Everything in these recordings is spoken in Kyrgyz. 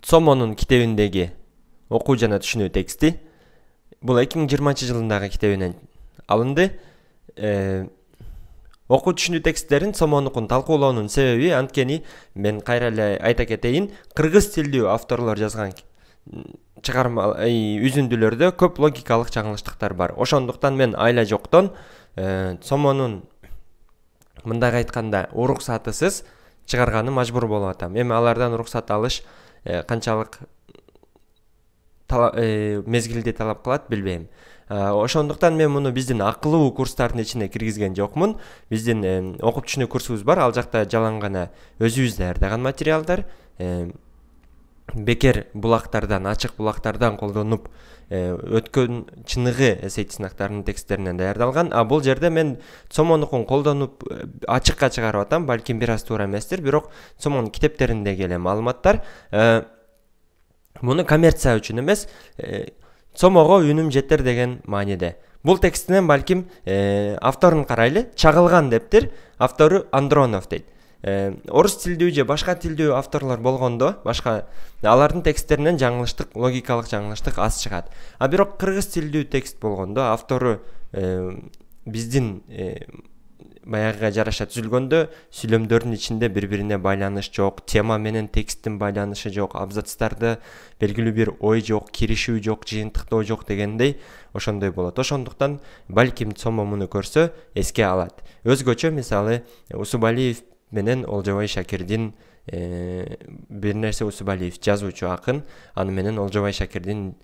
Цомонун китебиндеги окуу жана түшүнүү тексти бул 2020 жылындагы китебинен алынды. Окуу түшүнүү тексттерин Цомонукун талкуулоонун себеби анткени мен кайра эле айта кетейин, кыргыз тилдүү авторлор жазган чыгарма үзүндүлөрдө көп логикалык жаңылыштыктар бар. Ошондуктан мен айла жоктон Цомонун мындай айтканда уруксатысыз чыгарганы мажбур болуп атам. Эми алардан уруксат алыш канчалык мезгилди талап кылат билбейм. Ошондуктан мен муну биздин акылуу курстардын ичине киргизген жокмун. Биздин окуп түшүнүү курсубуз бар. Ал жакта жалаң гана өзүбүз даярдаган материалдар, бекер булактардан, ачык булактардан колдонуп өткөн чыныгы эсейт сынактарынын тексттеринен даярдалган. Бул жерде мен Цомонукун колдонуп ачыкка чыгарып атам. Балким бир аз туура эместир, бирок Цомонун китептериндеги эле маалыматтар. Муну коммерция үчүн эмес, Цомого үнүм жетер деген мааниде. Бул текстинен балким авторун карайлы, чагылган дептир. Автору Андронов дейт. Орус тилдүү же башка тилдүү авторлор болгондо, башка алардын тексттеринен жаңылыштык, логикалык жаңылыштык аз чыгат. Бирок кыргыз тилдүү текст болгондо автору биздин баягыга жараша түзүлгөндө сүйлөмдөрдүн ичинде бири-бирине байланыш жок, тема менен тексттин байланышы жок, абзацтарда белгилүү бир ой жок, киришүү жок, жыйынтыктоо жок дегендей ошондой болот. Ошондуктан балким Цомо муну көрсө эске алат. Өзгөчө мисалы Усубалиев менен Олжобай Шакирдин бир нерсе Усубалиев жазуучу акын, аны менен Олжобай Шакирдин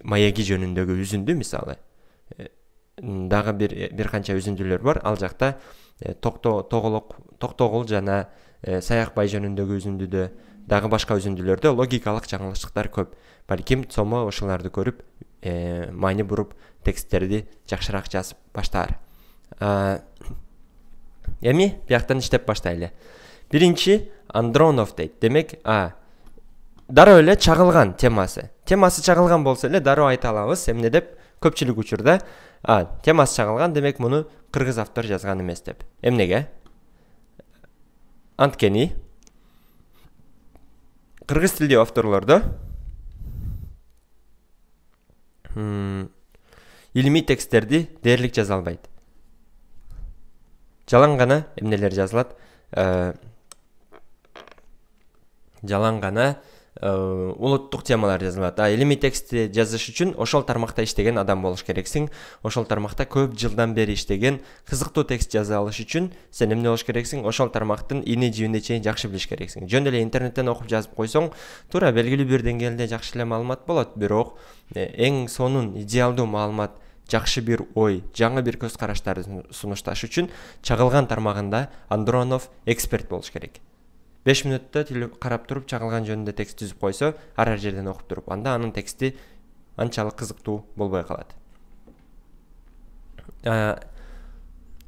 маеги жөнүндөгү үзүндү мисалы. Дагы бир канча үзүндүлөр бар. Ал жакта Токтогул жана Саякбай жөнүндөгү үзүндүдө, дагы башка үзүндүлөрдө логикалык жаңылыштыктар көп. Балким Цомо ошолорду көрүп, майны буруп тексттерди жакшыраак жазып баштаар. Эми бияктан иштеп баштайлы. Биринчи Андронов дейт. Демек, дароо эле чагылган темасы. Темасы чагылган болсо эле дароо айта алабыз. Эмне деп көпчүлүк учурда темасы чагылган, демек муну кыргыз автор жазган эмес деп. Эмнеге? Анткени кыргыз тилдүү авторлордо илимий тексттерди дээрлик жаза албайт. Жалаң гана эмнелер жазылат? Жалаң гана улуттук темалар жазылат. Илимий текстти жазыш үчүн ошол тармакта иштеген адам болуш керексиң. Ошол тармакта көп жылдан бери иштеген, кызыктуу текст жаза алыш үчүн сен эмне болуш керексиң? Ошол тармактын ини жибине чейин жакшы билиш керексиң. Жөн эле интернеттен окуп жазып койсоң, туура белгилүү бир деңгээлде жакшы эле маалымат болот, бирок эң сонун идеалдуу маалымат, жакшы бир ой, жаңы бир көз караштарды сунушташ үчүн чагылган тармагында Андронов эксперт болуш керек. 5 мүнөттө карап туруп чагылган жөнүндө текст түзүп койсо, ар жерден окуп туруп, анда анын тексти анчалык кызыктуу болбой калат.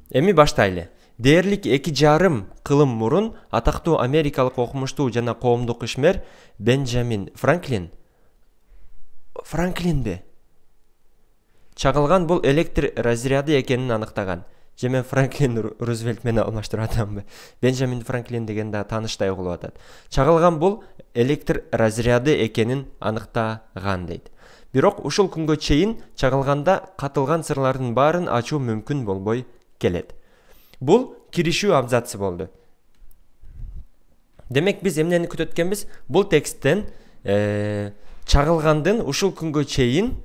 Эми баштайлы. Дээрлик 2,5 кылым мурун атактуу америкалык окумуштуу жана коомдук ишмер Бенджамин Франклинби? Чагылган бул электр разряды экенин аныктаган. Же мен Франклин Рузвельт менен алмаштырып атамбы? Бенджамин Франклин деген да тааныштай угулуп атат. Чагылган бул электр разряды экенин аныктаган дейт. Бирок ушул күнгө чейин чагылганда катылган сырлардын баарын ачуу мүмкүн болбой келет. Бул киришүү абзацы болду. Демек биз эмнени күтөт экенбиз? Бул тексттен чагылгандын ушул күнгө чейин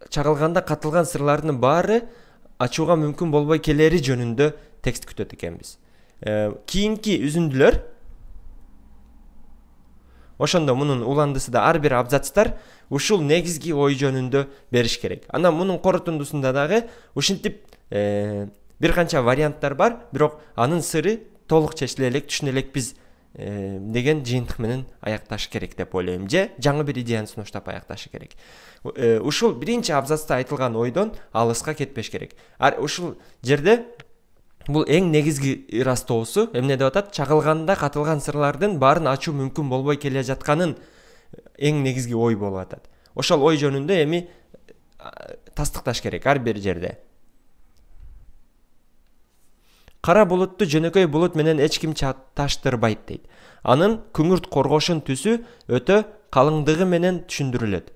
чагылганда катылган сырлардын баары ачууга мүмкүн болбой келери жөнүндө текст күтөт экенбиз. Кийинки үзүндүлөр ошондо мунун уландысы да ар бир абзацтар ушул негизги ой жөнүндө бериш керек. Анан мунун корутундусунда дагы ушинтип бир канча варианттар бар, бирок анын сыры толук чечиле элек, түшүнө элекпиз деген жыйынтык менен аякташ керек деп ойлойм. Же жаңы бир идеяны сунуштап аякташы керек. Ушул биринчи абзацта айтылган ойдон алыска кетпеш керек. Ушул жерде бул эң негизги ырастоосу эмне деп атат? Чагылганда катылган сырлардын баарын ачуу мүмкүн болбой келе жатканын эң негизги ой болуп атат. Ошол ой жөнүндө эми тастыкташ керек ар бир жерде. Кара булутту жөнөкөй булут менен эч ким таштырбайт дейт. Анын күңүрт коргошун түсү өтө калыңдыгы менен түшүндүрүлөт.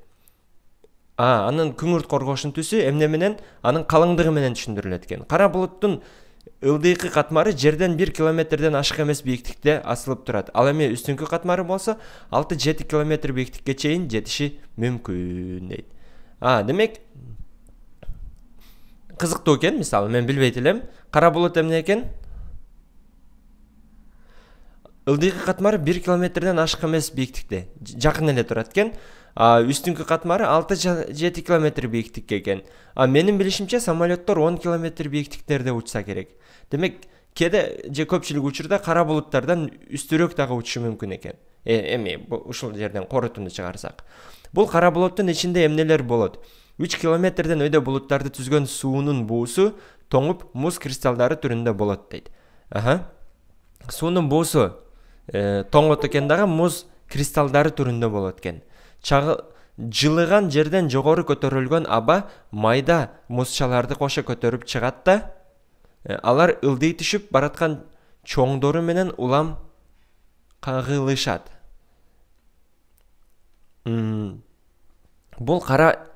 Анын күңүрт коргошун түсү эмне менен? Анын калыңдыгы менен түшүндүрүлөт экен. Кара булуттун ылдыйкы катмары жерден 1 километрден ашык эмес бийиктикте асылып турат. Ал эми үстүңкү катмары болсо 6-7 километр бийиктикке чейин жетиши мүмкүн дейт. Демек кызыктуу экен. Мисалы мен билбейт элем. Кара булут эмне экен? Ылдыйкы катмары 1 километрден ашык эмес бийиктикте жакын эле турат экен. Үстүңкү катмары 6-7 километр бийиктикке экен. Менин билишимче самолеттор 10 километр бийиктиктерде учса керек. Демек кээде же көпчүлүк учурда кара булуттардан үстүрөөк дагы учушу мүмкүн экен. Эми ушул жерден корутунду чыгарсак. Бул кара булуттун ичинде эмнелер болот? 3 километрден өйдө булуттарды түзгөн суунун буусу тоңуп муз кристалдары түрүндө болот дейт. Суунун буусу тоңот экен дагы муз кристалдары түрүндө болот экен. Жылыган жерден жогору көтөрүлгөн аба майда музчаларды кошо көтөрүп чыгат да, алар ылдый түшүп бараткан чоңдору менен улам кагылышат. Бул кара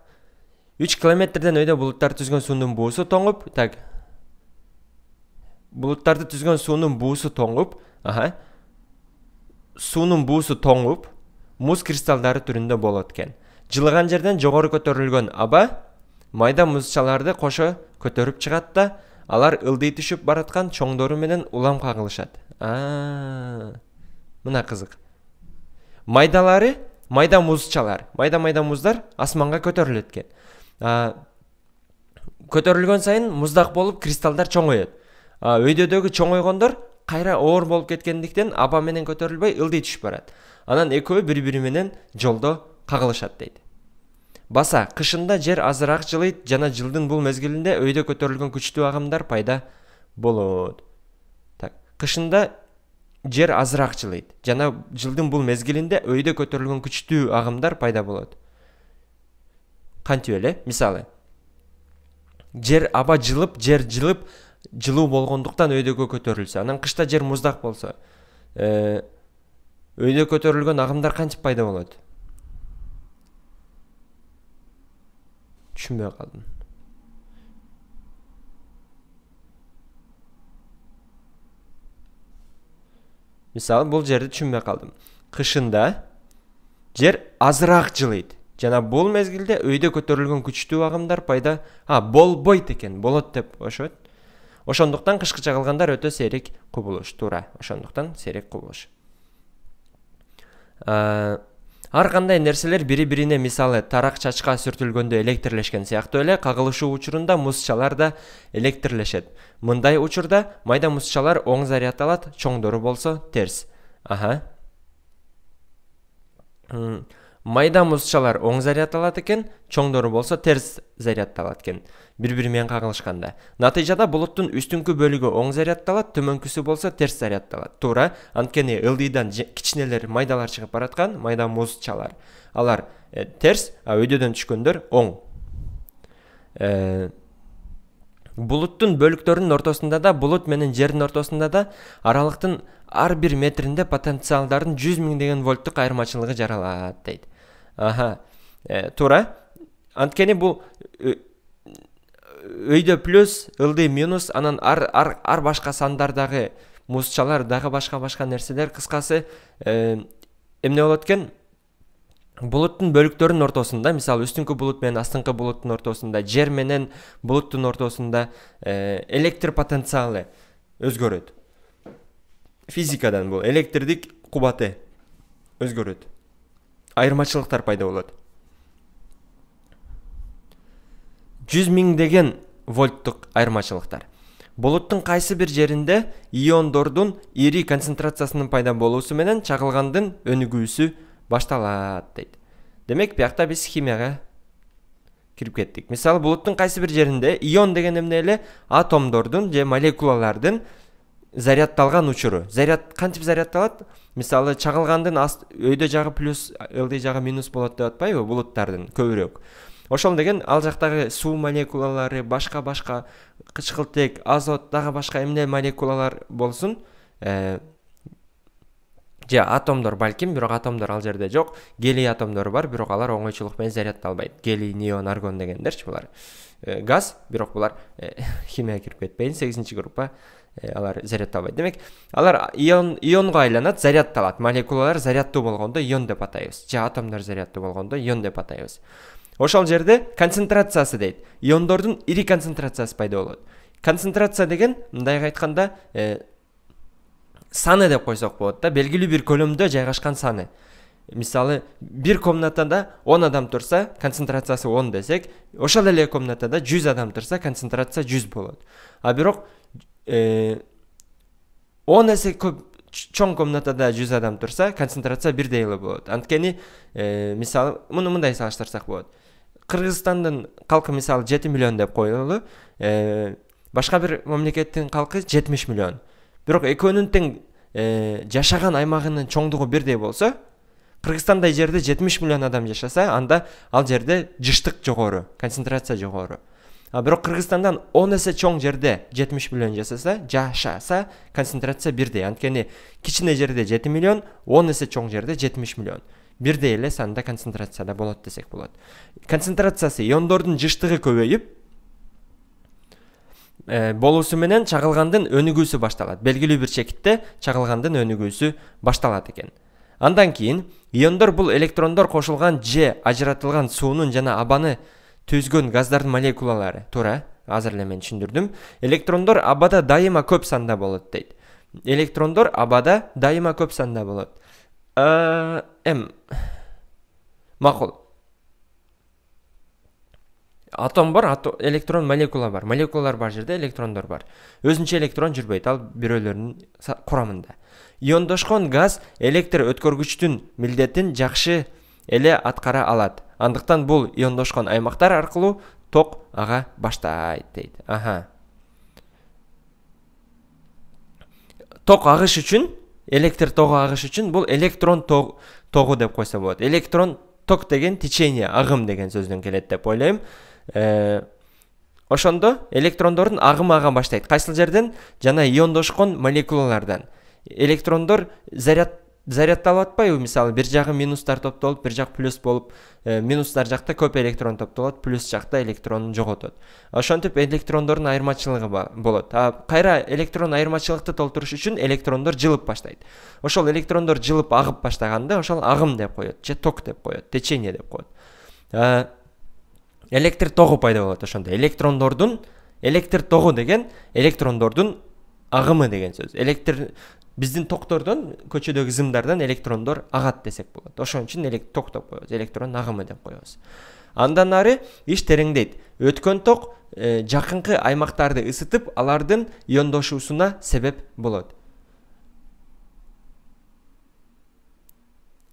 3 километрден өйдө булуттар түзгөн суунун буусу тоңуп, булуттарды түзгөн суунун буусу тоңуп, муз кристалдары түрүндө болот экен. Жылыган жерден жогору көтөрүлгөн аба майда музчаларды кошо көтөрүп чыгат да, алар ылдый түшүп бараткан чоңдору менен улам кагылышат. Мына кызык. Майда муздар асманга көтөрүлөт экен. Көтөрүлгөн сайын муздак болуп кристалдар чоңоёт. Өйдөдөгү чоңойгондор кайра оор болуп кеткендиктен аба менен көтөрүлбөй ылдый түшүп барат. Анан экөө бири-бири менен жолдо кагылышат дейт. Баса кышында жер азыраак жылыйт жана жылдын бул мезгилинде өйдө көтөрүлгөн күчтүү агымдар пайда болот. Кышында жер азыраак жылыйт жана жылдын бул мезгилинде өйдө көтөрүлгөн күчтүү агымдар пайда болот. Кантип эле? Мисалы, аба жылып, жер жылуу болгондуктан өйдөгө көтөрүлсө, анан кышта жер муздак болсо, өйдө көтөрүлгөн агымдар кантип пайда болот? Түшүнбөй калдым. Мисалы, бул жерди түшүнбөй калдым. Кышында жер азыраак жылыйт жана бул мезгилде өйдө көтөрүлгөн күчтүү агымдар пайда болбойт экен, болот деп ошот. Ошондуктан кышкы чагылгандар өтө сейрек кубулуш, туура. Ошондуктан сейрек кубулуш. Ар кандай нерселер бири-бирине, мисалы, тарак чачка сүртүлгөндө электрлешкен сыяктуу эле кагылышуу учурунда музчалар да электрлешет. Мындай учурда майда музчалар оң заряд алат, чоңдору болсо терс. Майда музчалар оң заряд алат экен, чоңдору болсо терс заряд алат экен. Бири-бири менен кагылышканда. Натыйжада булуттун үстүңкү бөлүгү оң заряд алат, төмөнкүсү болсо терс заряд алат. Туура, анткени ылдыйдан кичинелер майдалар чыгып бараткан, майда музчалар. Алар терс, өйдөдөн түшкөндөр оң. Булуттун бөлүктөрүнүн ортосунда да, булут менен жердин ортосунда да аралыктын ар бир метринде потенциалдардын 100 миңдеген вольттук айырмачылыгы жаралат дейт. Туура. Анткени бул өйдө плюс, ылдый минус, анан ар башка сандардагы музчалар, дагы башка нерселер, кыскасы эмне болот экен? Булуттун бөлүктөрүнүн ортосунда, мисалы, үстүңкү булут менен астыңкы булуттун ортосунда, жер менен булуттун ортосунда электр потенциалы өзгөрөт. Физикадан бул электрдик кубаты өзгөрөт. Айырмачылыктар пайда болот. 100 миңдеген вольттук айырмачылыктар. Булуттун кайсы бир жеринде иондордун ири концентрациясынын пайда болуусу менен чагылгандын өнүгүүсү башталат дейт. Демек, биякта биз химияга кирип кеттик. Мисалы, булуттун кайсы бир жеринде ион деген эмне эле? Атомдордун же молекулалардын зарядталган учуру. Заряд кантип зарядталат? Мисалы, чагылгандын өйдө жагы плюс, ылдый жагы минус болот деп атпайбы булуттардын көбүрөөк. Ошол деген ал жактагы суу молекулалары, башка кычкылтек, азот, дагы башка эмне молекулалар болсун, же атомдор балким, бирок атомдор ал жерде жок. Гелий атомдору бар, бирок алар оңойчулук менен зарядталбайт. Гелий, неон, аргон дегендерчи булар. Газ, бирок булар химия кирип кетпейин, 8-группа, алар зарядталбайт. Демек, алар ионго айланат, зарядталат. Молекулалар зарядтуу болгондо ион деп атайбыз. Же атомдор зарядтуу болгондо ион деп атайбыз. Ошол жерде концентрациясы дейт. Иондордун ири концентрациясы пайда болот. Концентрация деген, мындайга айтканда, саны деп койсок болот да, белгилүү бир көлөмдө жайгашкан саны. Мисалы, бир комнатада 10 адам турса, концентрациясы 10 десек, ошол эле комнатада 100 адам турса, концентрация 100 болот. А бирок 10 эсе көп чоң комнатада 100 адам турса, концентрация бирдей эле болот. Анткени, мисалы, муну мындай салыштырсак болот. Кыргызстандын калкы мисалы 7 миллион деп коелу, башка бир мамлекеттин калкы 70 миллион. Бирок экөөнүн тең жашаган аймагынын чоңдугу бирдей болсо, Кыргызстандай жерде 70 миллион адам жашаса, анда ал жерде жыштык жогору, концентрация жогору. А бирок Кыргызстандан 10 эсе чоң жерде 70 миллион жашаса, концентрация бирдей. Анткени кичине жерде 7 миллион, 10 эсе чоң жерде 70 миллион. Бирдей эле санда концентрацияда болот десек болот. Концентрациясы иондордун жыштыгы көбөйүп, болуусу менен чагылгандын өнүгүүсү башталат. Белгилүү бир чекитте чагылгандын өнүгүүсү башталат экен. Андан кийин иондор бул электрондор кошулган же ажыратылган суунун жана абаны түзгөн газдардын молекулалары. Туура, азыр эле мен түшүндүрдүм. Электрондор абада дайыма көп санда болот дейт. Электрондор абада дайыма көп санда болот. Макул. Атом бар, электрон, молекула бар. Молекулалар бар жерде электрондор бар. Өзүнчө электрон жүрбөйт, ал бирөөлөрүнүн курамында. Иондошкон газ электр өткөргүчтүн милдетин жакшы эле аткара алат. Андыктан бул иондошкон аймактар аркылуу ток ага баштайт дейт. Ток агыш үчүн, электр тогу агыш үчүн бул электрон тогу деп койсо болот. Электрон ток деген течение, агым деген сөздөн келет деп ойлойм. Ошондо электрондордун агымы ага баштайт. Кайсыл жерден? Жана иондошкон молекулалардан. Электрондор зарядталып атпайбы? Мисалы, бир жагы минустар топтолуп, бир жак плюс болуп, минустар жакта көп электрон топтолот, плюс жакта электронун жоготот. Ошентип электрондордун айырмачылыгы болот. Кайра электрон айырмачылыкты толтуруш үчүн электрондор жылып баштайт. Ошол электрондор жылып агып баштаганда, ошол агым деп коет, же ток деп коет, течение деп коет. Электр тогу пайда болот ошондо. Электр тогу деген электрондордун агымы деген сөз. Биздин токтордон, көчөдөгү зымдардан электрондор агат десек болот. Ошон үчүн ток деп коебуз, электрон агымы деп коебуз. Андан ары иш тереңдейт. Өткөн ток жакынкы аймактарды ысытып, алардын иондошуусуна себеп болот.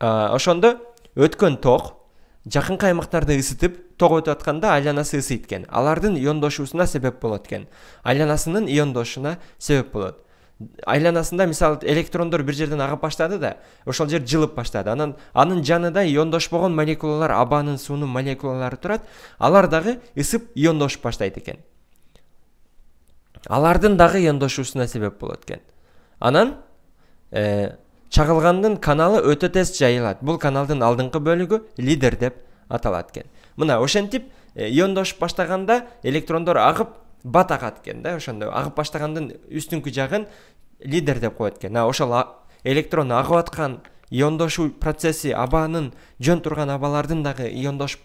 Ошондо өткөн ток жакынкы аймактарды ысытып, ток өтүп атканда айланасы ысыйт экен. Алардын иондошуусуна себеп болот экен. Айланасынын иондошуна себеп болот. Айланасында мисалы электрондор бир жерден агып баштады да, ошол жер жылып баштады. Анын жанында иондошпогон молекулалар, абанын, суунун молекулалары турат. Алар дагы ысып иондошуп баштайт экен. Алардын дагы иондошуусуна себеп болот экен. Анан чагылгандын каналы өтө тез жайылат. Бул каналдын алдыңкы бөлүгү лидер деп аталат экен. Мына ошентип иондошуп баштаганда электрондор агып бат агат экен да, ошондо агып баштагандын үстүнкү жагын лидер деп коет экен. Ошол электрон агып аткан иондошуу процесси, абанын жөн турган абалардын дагы иондошуп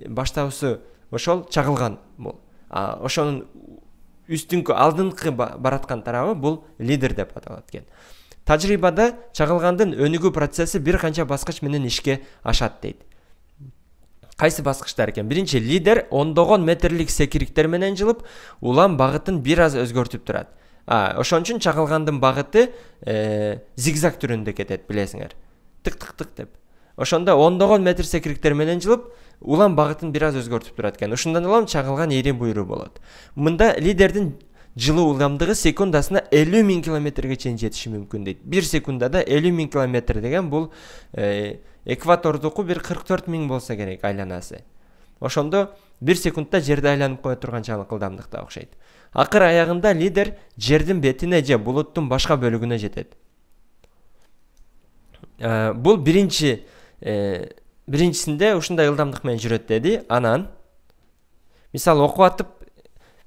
баштаусу ошол чагылган бул. Ошонун үстүнкү алдыңкы бараткан тарабы бул лидер деп аталат экен. Тажрыйбада чагылгандын өнүгүү процесси бир канча баскыч менен ишке ашат дейт. Кайсы баскычтар экен? Биринчи, лидер ондогон метрлик секириктер менен жылып, улам багытын бир аз өзгөртүп турат. Ошон үчүн чагылгандын багыты зигзаг түрүндө кетет, билесиңер. Тык-тык-тык деп. Ошондо ондогон метр секириктер менен жылып, улам багытын бир аз өзгөртүп турат экен. Ошондон улам чагылган ири буйру болот. Мында лидердин жылуу ылдамдыгы секундасына 50.000 километрге чейин жетиши мүмкүн дейт. 1 секундада 50.000 километр деген бул экватордуку бир 44.000 болса керек айланасы. ошондо 1 секундда жерди айланып кое турганчалык ылдамдыкта окшойт. Акыр аягында лидер жердин бетине же булуттун башка бөлүгүнө жетет. Бул биринчисинде ушундай ылдамдык менен жүрөт деди. Анан мисалы окуп атып,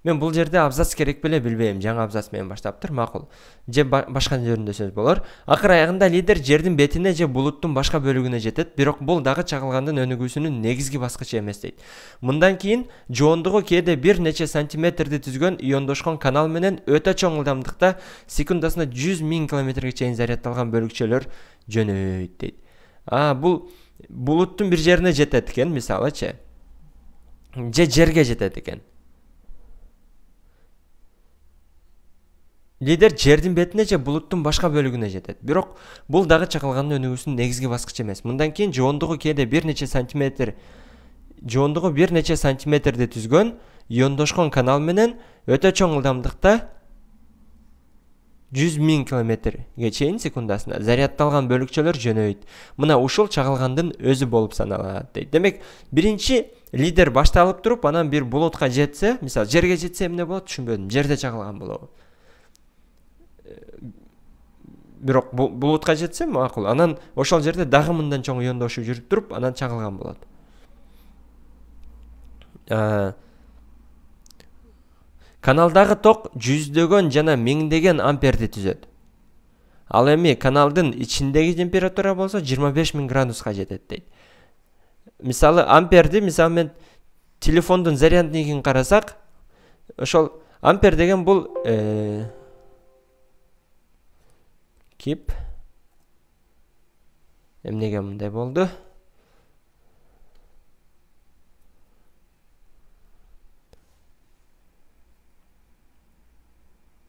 мен бул жерде абзац керек беле билбейм, жаңы абзац менен баштаптыр, макул. Же башка жеринде сөз болор. Акыр аягында лидер жердин бетине же булуттун башка бөлүгүнө жетет, бирок бул дагы чагылгандын өнүгүүсүнүн негизги баскычы эмес дейт. Мындан кийин жоондугу кээде бир нече сантиметрди түзгөн иондошкон канал менен өтө чоң ылдамдыкта секундасына 100.000 километрге чейин зарядталган бөлүкчөлөр жөнөйт дейт. Бул булуттун бир жерине жетет экен, мисалычы. Же жерге жетет экен. Лидер жердин бетине же булуттун башка бөлүгүнө жетет. Бирок бул дагы чагылгандын өнүгүүсүнүн негизги баскычы эмес. Мындан кийин жоондугу кээде бир нече сантиметрди түзгөн иондошкон канал менен өтө чоң ылдамдыкта 100.000 километрге чейин секундасына зарядталган бөлүкчөлөр жөнөйт. Мына ушул чагылгандын өзү болуп саналат дейт. Демек, биринчи лидер башталып туруп, анан бир булутка жетсе, мисалы жерге жетсе эмне болот, түшүнбөдүм. Жерде чагылган болобу? Бирок булутка жетсе макул. Анан ошол жерде дагы мындан чоң иондошуу жүрүп туруп, анан чагылган болот. Каналдагы ток жүздөгөн жана миңдеген амперди түзөт. Ал эми каналдын ичиндеги температура болсо 25.000 градуска жетет дейт. Мисалы амперди, мисалы мен телефондун заряднигин карасак, ошол ампер деген бул кип эмнеге мындай болду?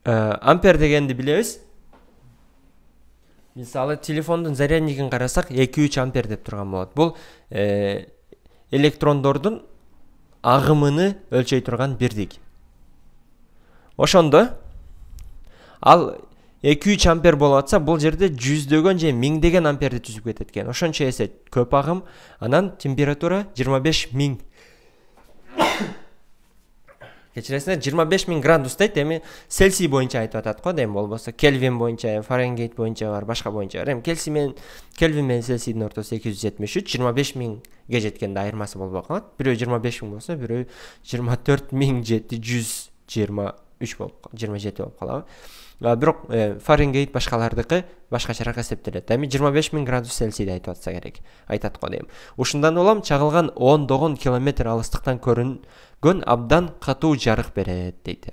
Ампер дегенди билебиз. Мисалы телефондун заряднигин карасак 2-3 ампер деп турган болот. Бул электрондордун агымыны өлчөй турган бирдик. Ошондо ал 2-3 ампер болуп атса, бул жерде жүздөгөн же миңдеген амперди түзүп кетет экен. Ошончо эсе көп агым, анан температура 25.000 кечиресиңер 25.000 градус дейт. Эми Цельсий боюнча айтып атат го, эми болбосо Кельвин боюнча, Фаренгейт боюнча бар, башка боюнча бар. Эми Кельвин менен Цельсийдин ортосу 273, 25.000ге жеткенде айырмасы болбой калат. Бирөө 25.000 болсо, бирөө 24.723 болуп, 27 болуп калабы. Бирок Фаренгейт башкалардыкы башкачараак эсептелет. Эми 25.000 градус Цельсийди айтып атса керек. Айтат го дейм. Ушундан улам чагылган 10 километр алыстыктан көрүнгөн абдан катуу жарык берет дейт.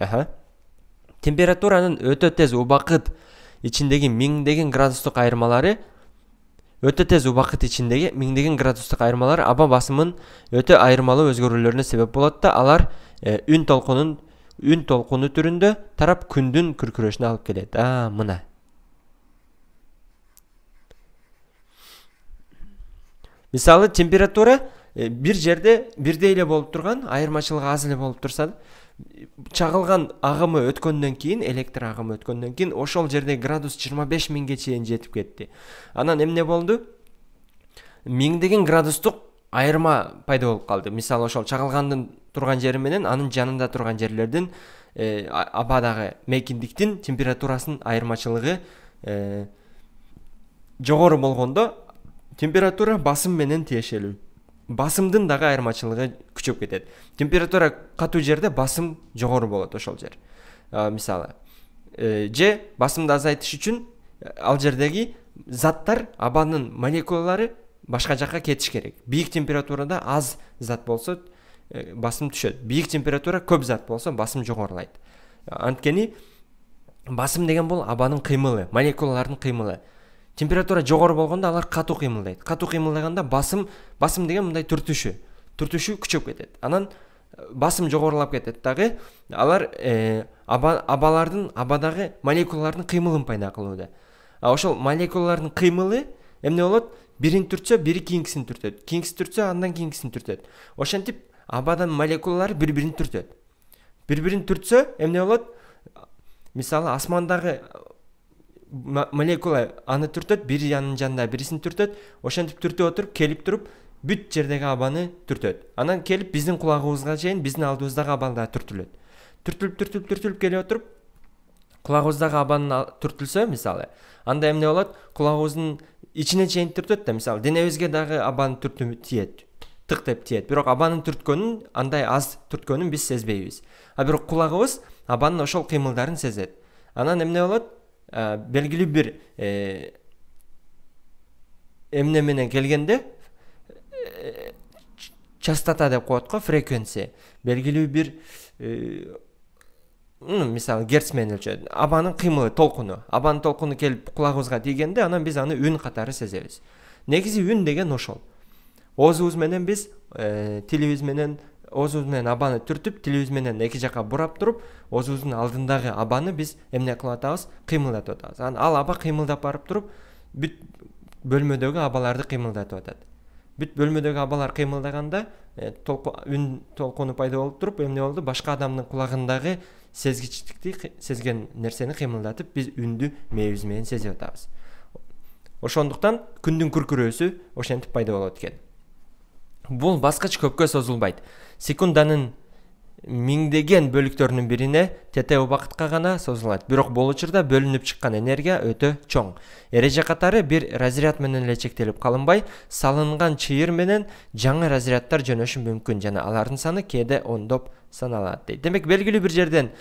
Температуранын өтө тез убакыт ичиндеги миңдеген градустук айырмалары аба басымын өтө айырмалуу өзгөрүүлөрүнө себеп болот да, алар үн толкуну түрүндө тарап күндүн күркүрөшүнө алып келет. Мына. Мисалы температура бир жерде бирдей эле болуп турган, айырмачылыгы аз эле болуп турса, чагылган агымы өткөндөн кийин, электр агымы өткөндөн кийин ошол жерде градус 25.000ге чейин жетип кетти. Анан эмне болду? Миңдеген градустук айырма пайда болуп калды. Мисалы ошол чагылгандын турган жери менен анын жанында турган жерлердин абадагы мейкиндиктин температурасынын айырмачылыгы жогору болгондо температура басым менен тиешелүү. Басымдын дагы айырмачылыгы күчөп кетет. Температура катуу жерде басым жогору болот ошол жер. Мисалы, же басымды азайтыш үчүн ал жердеги заттар, абанын молекулалары башка жакка кетиш керек. Бийик температурада аз зат болсо басым түшөт. Бийик температура көп зат болсо басым жогорулайт. Анткени басым деген бул абанын кыймылы, молекулалардын кыймылы. Температура жогору болгондо алар катуу кыймылдайт. Катуу кыймылдаганда басым деген мындай түртүшү күчөп кетет. Анан басым жогорулап кетет дагы. Алар абадагы молекулалардын кыймылын пайда кылууда. Ошол молекулалардын кыймылы эмне болот? Бирин түртсө, бири кийинкисин түртөт. Кийинкиси түртсө, андан кийинкисин түртөт. Ошентип абадан молекулалары бири-бирин түртөт. Бири-бирин түртсө, эмне болот? Мисалы, асмандагы молекула аны түртөт, бири анын жанында бирисин түртөт. Ошентип түртүп отуруп, келип туруп, бүт жердеги абаны түртөт. Анан келип биздин кулагыбызга чейин биздин алдыбыздагы аба да түртүлөт. Түртүлүп келип отуруп кулагыбыздагы абаны түртүлсө мисалы, анда эмне болот? Кулагыбыздын ичине чейин түртөт да, мисалы, денебизге дагы абанын түртүмү тиет. Тык деп тиет. Бирок абанын түрткөнүн, андай аз түрткөнүн биз сезбейбиз. А бирок кулагыбыз абанын ошол кыймылдарын сезет. Анан эмне болот? Белгилүү бир эмне менен келгенде частота деп коет го, фреквенция. Белгилүү бир мисалы герц менен өлчөт. Абанын кыймылы, толкуну. Абанын толкуну келип кулагыбызга тийгенде, анан биз аны үн катары сезебиз. Негизи үн деген ошол. Оозубуз менен биз тилибиз менен абаны түртүп, тилибиз менен эки жака бурап туруп, оозубуздун алдындагы абаны биз эмне кылып атабыз? Кыймылдатып атабыз. Ал аба кыймылдап барып туруп, бүт бөлмөдөгү абаларды кыймылдатып атат. Бүт бөлмөдөгү абалар кыймылдаганда үн толкуну пайда болуп туруп, эмне болду? Башка адамдын кулагындагы сезгичтикти, сезген нерсени кыймылдатып, биз үндү мээбиз менен сезип атабыз. Ошондуктан күндүн күркүрөөсү ошентип пайда болот экен. Бул баскыч көпкө созулбайт. Секунданын миңдеген бөлүктөрүнүн бирине тете убакытка гана созулат. Бирок бул учурда бөлүнүп чыккан энергия өтө чоң. Эреже катары бир разряд менен эле чектелип калынбай, салынган чыйыр менен жаңы разряддар жөнөшү мүмкүн жана алардын саны кээде ондоп саналат дейт. Демек белгилүү бир жерден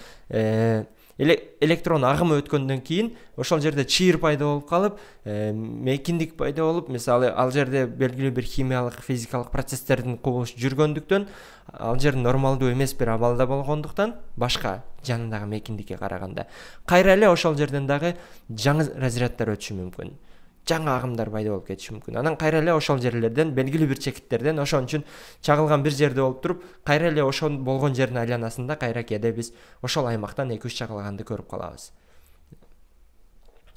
электрон агымы өткөндөн кийин ошол жерде чыйыр пайда болуп калып, мейкиндик пайда болуп, мисалы, ал жерде белгилүү бир химиялык, физикалык процесстердин кубулушу жүргөндүктөн, ал жер нормалдуу эмес бир абалда болгондуктан, башка жанындагы мейкиндикке караганда кайра эле ошол жерден дагы жаңы разряддар өтүшү мүмкүн. Жаңы агымдар пайда болуп кетиши мүмкүн. Анан кайра эле ошол жерлерден, белгилүү бир чекиттерден, ошон үчүн чагылган бир жерде болуп туруп, кайра эле ошол болгон жердин айланасында кайра кээде биз ошол аймактан 2-3 чагылганды көрүп калабыз.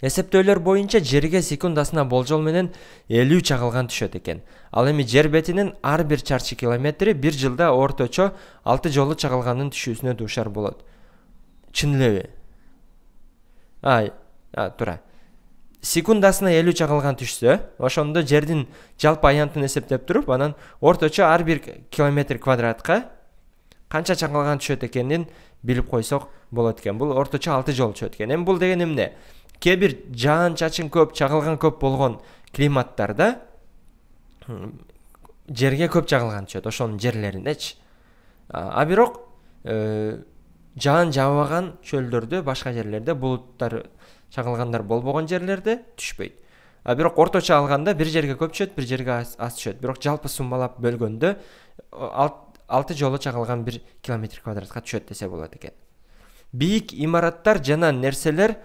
Эсептөөлөр боюнча жерге секундасына болжол менен 50 чагылган түшөт экен. Ал эми жер бетинин ар бир чарчы километри бир жылда орточо 6 жолу чагылганын түшүүсүнө дуушар болот. Чын элеби? Тура. Секундасына 50 чагылган түшсө, ошондо жердин жалпы аянтын эсептеп туруп, анан орточо ар бир километр квадратка канча чагылган түшөт экенин билип койсок болот экен. Бул орточо 6 жолу түшөт экен. Эми бул деген эмне? Кээ бир жаан чачын көп, чагылган көп болгон климаттарда жерге көп чагылган түшөт, ошонун жерлериндечи. А бирок жаан жаабаган чөлдөрдө, башка жерлерде булуттар чагылгандар болбогон жерлерде түшпөйт. А бирок орточо алганда бир жерге көп түшөт, бир жерге аз түшөт. Бирок жалпы суммалап бөлгөндө 6 жолу чагылган 1 километр квадратка түшөт десе болот экен. Бийик имараттар жана нерселер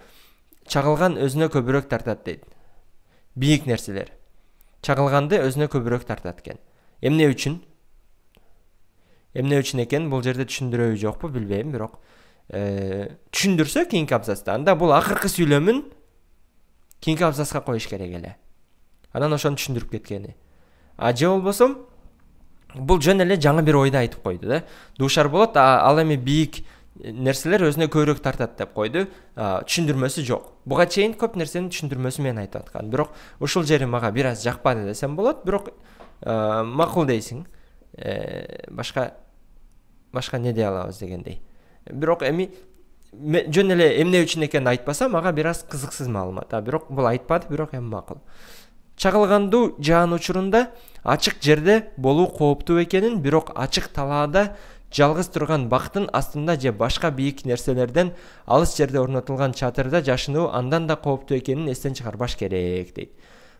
чагылган өзүнө көбүрөөк тартат дейт. Бийик нерселер чагылганды өзүнө көбүрөөк тартат экен. Эмне үчүн? Эмне үчүн экен? Бул жерде түшүндүрөбү жокпу, билбейм, бирок түшүндүрсө кийинки абзацта, анда бул акыркы сүйлөмүн кийинки абзацка коюш керек эле. Анан ошону түшүндүрүп кеткени. Же болбосо бул жөн эле жаңы бир ойду айтып койду да. Дуушар болот, ал эми бийик нерселер өзүнө көбүрөөк тартат деп койду. Түшүндүрмөсү жок. Буга чейин көп нерсенин түшүндүрмөсү менен айтып аткан. Бирок ушул жери мага бир аз жакпады десем болот, бирок макул дейсиң. Башка не дей алабыз дегендей. Бирок эми жөн эле эмне үчүн экенин айтпаса, мага бир аз кызыксыз маалымат. Бирок бул айтпады, бирок эми макул. Чагылгандуу жаан учурунда ачык жерде болуу кооптуу экенин, бирок ачык талаада жалгыз турган бактын астында же башка бийик нерселерден алыс жерде орнотулган чатырда жашынуу андан да кооптуу экенин эстен чыгарбаш керек дейт.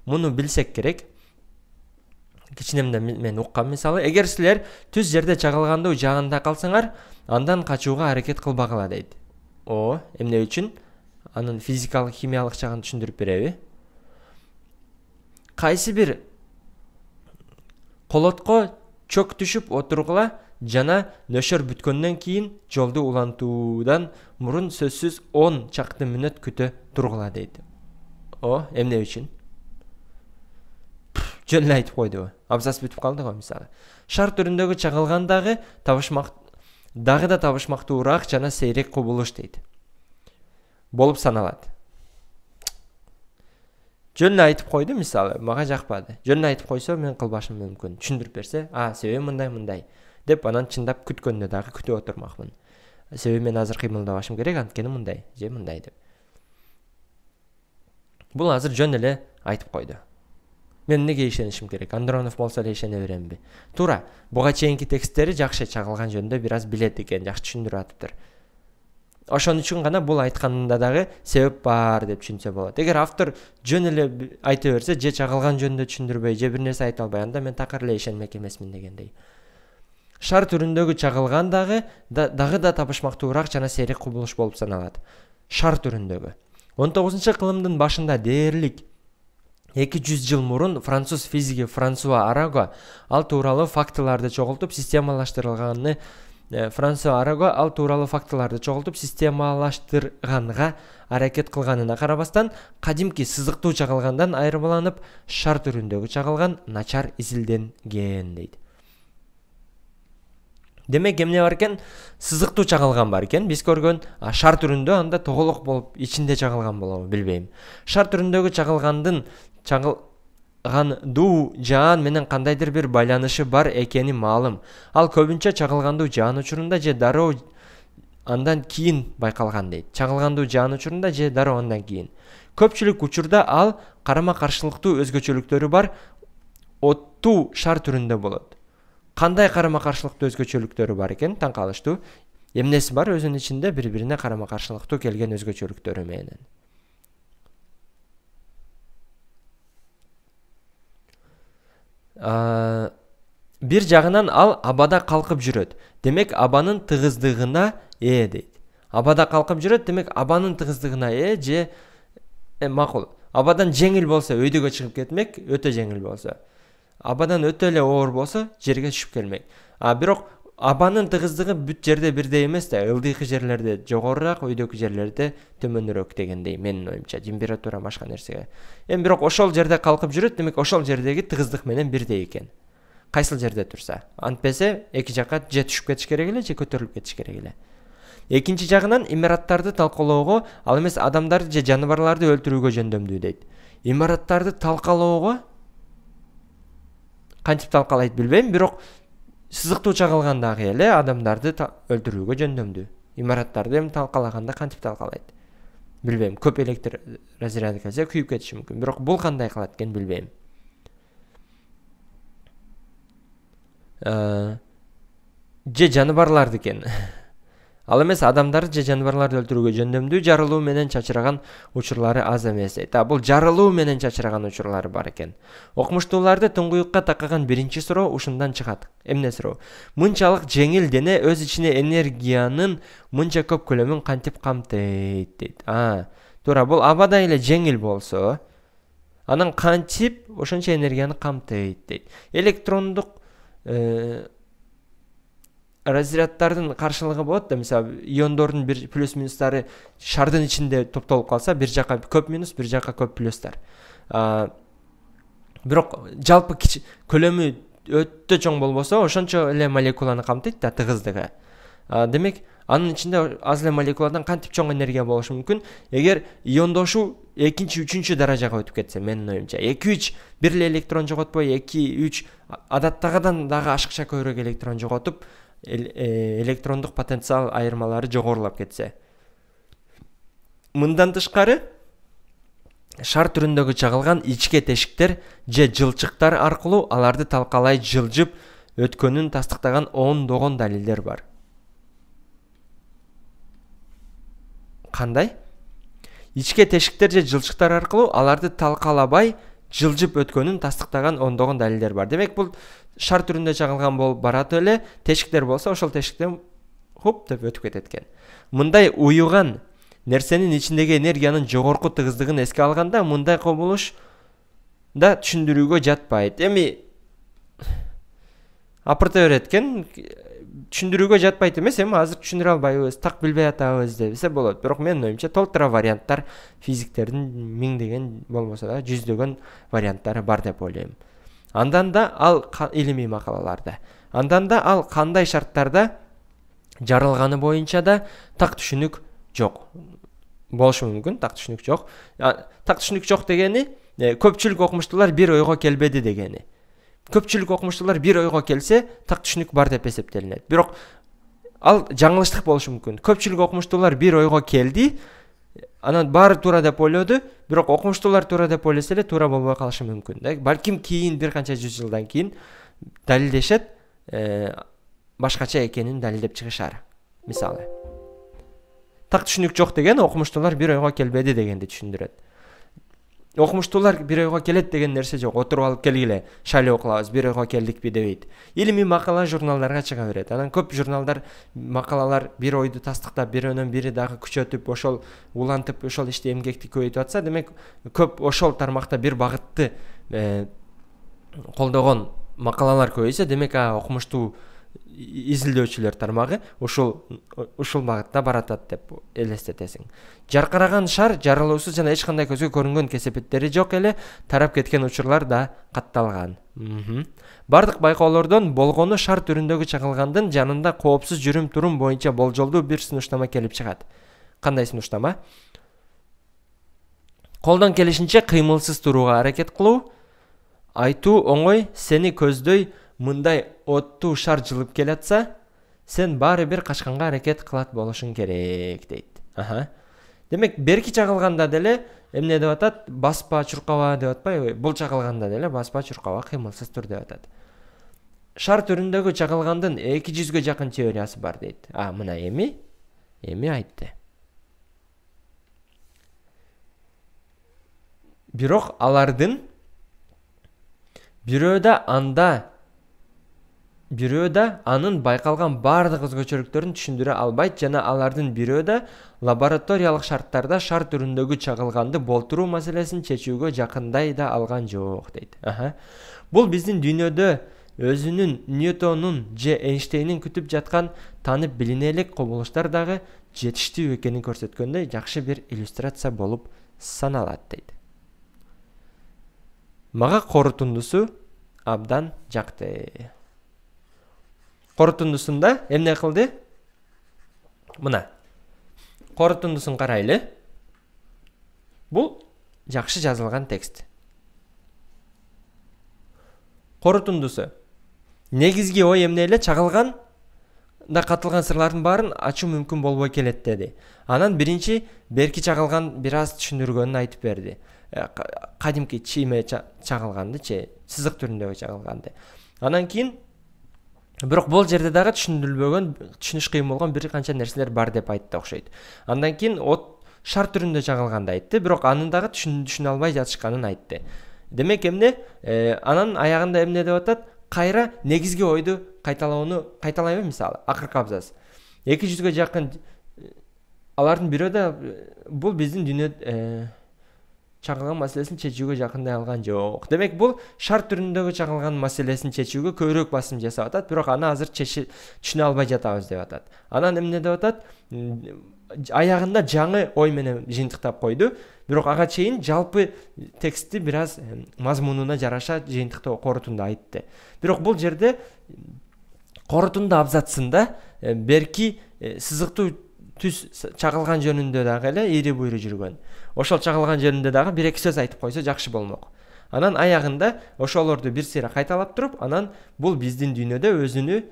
Муну билсек керек. Кичинемде мен уккам, мисалы, эгер силер түз жерде чагылгандуу жаанда калсаңар, андан качууга аракет кылбагыла дейт. Эмне үчүн? Анын физикалык, химиялык жагын түшүндүрүп береби? Кайсы бир колотко чөк түшүп отургула жана нөшөр бүткөндөн кийин жолду улантуудан мурун сөзсүз 10 чакты мүнөт күтө тургула дейт. Эмне үчүн? Жөн эле айтып койду. Абзац бүтүп калды го, мисалы. Шар түрүндөгү чагылган дагы да табышмактуураак жана сейрек кубулуш дейт. Болуп саналат. жөн эле айтып койду, мисалы мага жакпады. Жөн эле айтып койсо мен кылбашым мүмкүн. Түшүндүрүп берсе, себеби мындай деп анан чындап күткөндө дагы күтүп отурмакмын. Себеби мен азыр кыймылдабашым керек, анткени мындай же мындай деп. Бул азыр жөн эле айтып койду. Мен эмнеге ишенишим керек? Андронов болсо эле ишене беремби? Туура, буга чейинки тексттери жакшы чагылган жөнүндө бир аз билет экен, жакшы түшүндүрүп атыптыр. Ошон үчүн гана бул айтканында дагы себеп бар деп түшүнсө болот. Эгер автор жөн эле айта берсе, же чагылган жөнүндө түшүндүрбөй, же бир нерсе айта албай, анда мен такыр эле ишенмек эмесмин дегендей. Шар түрүндөгү чагылган дагы да табышмактуураак жана сейрек кубулуш болуп саналат. Шар түрүндөгү. 19-кылымдын башында дээрлик 200 жыл мурун француз физиги Франсуа Араго ал тууралуу фактыларды чогултуп системалаштырганга аракет кылганына карабастан, кадимки сызыктуу чагылгандан айырмаланып, шар түрүндөгү чагылган начар изилденген дейт. Демек эмне бар экен? Сызыктуу чагылган бар экен. Биз көргөн шар түрүндө анда тоголок болуп ичинде чагылган болобу билбейм. Шар түрүндөгү чагылгандуу жаан менен кандайдыр бир байланышы бар экени маалым. Ал көбүнчө чагылгандуу жаан учурунда же дароо андан кийин байкалган дейт. Чагылгандуу жаан учурунда же дароо андан кийин. Көпчүлүк учурда ал карама-каршылыктуу өзгөчөлүктөрү бар оттуу шар түрүндө болот. Кандай карама-каршылыктуу өзгөчөлүктөрү бар экен? Таң калыштуу. Эмнеси бар өзүнүн ичинде бири-бирине карама-каршылыктуу келген өзгөчөлүктөрү менен. Бир жагынан ал абада калкып жүрөт. Демек абанын тыгыздыгына дейт. Абада калкып жүрөт, демек абанын тыгыздыгына же макул. Абадан жеңил болсо өйдөгө чыгып кетмек, өтө жеңил болсо. Абадан өтө эле оор болсо жерге түшүп келмек. Бирок абанын тыгыздыгы бүт жерде бирдей эмес да. Ылдыйкы жерлерде жогорураак, өйдөгү жерлерде төмөнүрөөк дегендей менин оюмча. Температура башка нерсеге. Бирок ошол жерде калкып жүрөт, демек ошол жердеги тыгыздык менен бирдей экен. Кайсыл жерде турса. Антпесе эки жакка же түшүп кетиш керек эле, же көтөрүлүп кетиш керек эле. Экинчи жагынан имараттарды талкалоого, ал эмес адамдарды же жаныбарларды өлтүрүүгө жөндөмдүү дейт. Имараттарды талкалоого кантип талкалайт билбейм, бирок сызыктуу чагылгандагы эле адамдарды өлтүрүүгө жөндөмдүү. Имараттарды талкалаганда кантип талкалайт? Билбейм, көп электр разряды келсе күйүп кетиши мүмкүн. Бирок бул кандай кылат экен билбейм. Же жаныбарларды экен. Ал эмес адамдарды же жаныбарларды өлтүрүүгө жөндөмдүү жарылуу менен чачыраган учурлары аз эмес. Бул жарылуу менен чачыраган учурлары бар экен. Окумуштууларды туңгуюкка такаган биринчи суроо ушундан чыгат. Эмне суроо? Мынчалык жеңил дене өз ичине энергиянын мынча көп көлөмүн кантип камтыйт дейт. Туура, бул абада эле жеңил болсо, анан кантип ошончо энергияны камтыйт дейт. Электрондук разряддардын каршылыгы болот да, мисалы, иондордун бир плюс минустары шардын ичинде топтолуп калса, бир жака көп минус, бир жака көп плюстар. Бирок жалпы көлөмү өтө чоң болбосо, ошончо эле молекуланы камтыйт да тыгыздыгы. Демек, анын ичинде аз эле молекуладан кантип чоң энергия болушу мүмкүн? Эгер иондошуу экинчи, үчүнчү даражага өтүп кетсе, менин оюмча, 2-3 бир эле электрон жоготпой, 2-3 адаттагыдан дагы ашыкча көбүрөөк электрон жоготуп, электрондук потенциал айырмалары жогорулап кетсе. Мындан тышкары, шар түрүндөгү чагылган ичке тешиктер же жылчыктар аркылуу аларды талкалай жылжып өткөнүн тастыктаган ондогон далилдер бар. Кандай? Ичке тешиктер же жылчыктар аркылуу аларды талкалабай жылжып өткөнүн тастыктаган ондогон далилдер бар. Демек, бул шар түрүндө чагылган болуп барат эле, тешиктер болсо ошол тешиктен хуп деп өтүп кетет экен. Мындай уюган нерсенин ичиндеги энергиянын жогорку тыгыздыгын эске алганда, мындай кубулуш да түшүндүрүүгө жатпайт. Апырта берет экен, түшүндүрүүгө жатпайт эмес, азыр түшүндүрө албайбыз, так билбей атабыз десе болот. Бирок менин оюмча толтура варианттар физиктердин миңдеген болбосо да жүздөгөн варианттары бар деп ойлойм. Андан да ал илимий макалаларда, андан да ал кандай шарттарда жарылганы боюнча да так түшүнүк жок. Болушу мүмкүн, так түшүнүк жок. Так түшүнүк жок дегени көпчүлүк окумуштуулар бир ойго келбеди дегени. Көпчүлүк окумуштуулар бир ойго келсе, так түшүнүк бар деп эсептелинет. Бирок ал жаңылыштык болушу мүмкүн. Көпчүлүк окумуштуулар бир ойго келди, анан баары туура деп ойлоду, бирок окумуштуулар туура деп ойлосо эле туура болбой калышы мүмкүн. Балким кийин бир канча жүз жылдан кийин далилдешет, башкача экенин далилдеп чыгышар. Мисалы, так түшүнүк жок деген окумуштуулар бир ойго келбеди дегенди түшүндүрөт. Окумуштуулар бир ойго келет деген нерсе жок. Отуруп алып келгиле, шайле окулабыз, бир ойго келдикпи дебейт. Илимий макала журналдарга чыга берет. Анан көп журналдар макалалар бир ойду тастыктап, бирөөнөн бири дагы күчөтүп, ошол улантып, ошол иште эмгекти көбөйтүп атса, демек көп ошол тармакта бир багытты колдогон макалалар көбөйсө, демек окумуштуу изилдөөчүлөр тармагы ушул багытта баратат деп элестетесиң. Жаркыраган шар жарылуусуз жана эч кандай көзгө көрүнгөн кесепеттери жок эле тарап кеткен учурлар да катталган. Бардык байкоолордон болгону шар түрүндөгү чагылгандын жанында коопсуз жүрүм турум боюнча болжолдуу бир сунуштама келип чыгат. Кандай сунуштама? Колдон келишинче кыймылсыз турууга аракет кылуу, айтуу оңой, сени көздөй мындай оттуу шар жылып келатса, сен баары бир качканга аракет кылат болушуң керек дейт. Демек, берки чагылганда деле эмне деп атат? Баспа, чуркаба деп атпайбы? Бул чагылганда деле баспа, чуркаба, кыймылсыз тур деп атат. Шар түрүндөгү чагылгандын 200ге жакын теориясы бар дейт. Мына эми айтты. Бирок алардын бирөө да анын байкалган баардык өзгөчөлүктөрүн түшүндүрө албайт жана алардын бирөө да лабораториялык шарттарда шар түрүндөгү чагылганды болтуруу маселесин чечүүгө жакындай да алган жок дейт. Бул биздин дүйнөдө өзүнүн Ньютонун же Эйнштейнин күтүп жаткан таанып билине элек кубулуштар дагы жетиштүү экенин көрсөткөндөй жакшы бир иллюстрация болуп саналат дейт. Мага корутундусу абдан жакты. Корутундусунда эмне кылды? Мына. Корутундусун карайлы. Бул жакшы жазылган текст. Корутундусу. Негизги ой эмне эле? Чагылган да катылган сырлардын баарын ачуу мүмкүн болбой келет деди. Анан биринчи берки чагылган бир аз түшүндүргөнүн айтып берди. Кадимки чийме чагылганды, сызык түрүндөгү чагылганды. Анан кийин бирок бул жерде дагы түшүндүрүлбөгөн, түшүнүш кыйын болгон бир канча нерселер бар деп айтты окшойт. Андан кийин шар түрүндө чагылганды айтты, бирок анын дагы түшүнө албай жатышканын айтты. Демек эмне? Анан аягында эмне деп атат? Кайра негизги ойду кайталайбы, мисалы, акыркы абзац. 200ге жакын алардын бирөө да бул биздин дүйнө чагылган маселесин чечүүгө жакындай алган жок. Демек, бул шар түрүндөгү чагылган маселесин чечүүгө көбүрөөк басым жасап атат, бирок аны азыр түшүнө албай жатабыз деп атат. Анан эмне деп атат? Аягында жаңы ой менен жыйынтыктап койду, бирок ага чейин жалпы текстти бир аз мазмунуна жараша жыйынтыктоо корутунда айтты. Бирок бул жерде корутунда абзацында берки сызыктуу түз чагылган жөнүндө дагы эле ири буйру жүргөн. Ошол чагылган жөнүндө дагы бир эки сөз айтып койсо жакшы болмок. Анан аягында ошолорду бир сыйра кайталап туруп, анан бул биздин дүйнөдө өзүнүн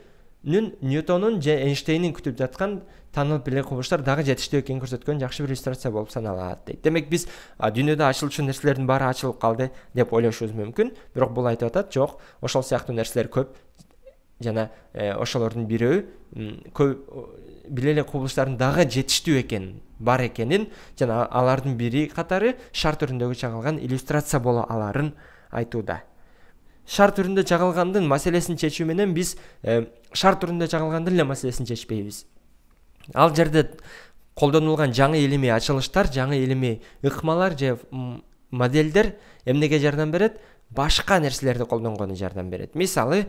Ньютонун же Эйнштейнин күтүп жаткан таанылып билген кубулуштар дагы жетиштүү экенин көрсөткөн жакшы бир иллюстрация болуп саналат дейт. Демек, биз дүйнөдө ачылчу нерселердин баары ачылып калды деп ойлошубуз мүмкүн, бирок бул айтып атат, жок, ошол сыяктуу нерселер көп жана ошолордун бирөө биле эле кубулуштардын дагы жетиштүү экенин, бар экенин жана алардын бири катары шар түрүндөгү чагылган иллюстрация боло аларын айтууда. Шар түрүндө чагылгандын маселесин чечүү менен биз шар түрүндө чагылгандын эле маселесин чечпейбиз. Ал жерде колдонулган жаңы илимий ачылыштар, жаңы илимий ыкмалар же моделдер эмнеге жардам берет? Башка нерселерди колдонгону жардам берет. Мисалы,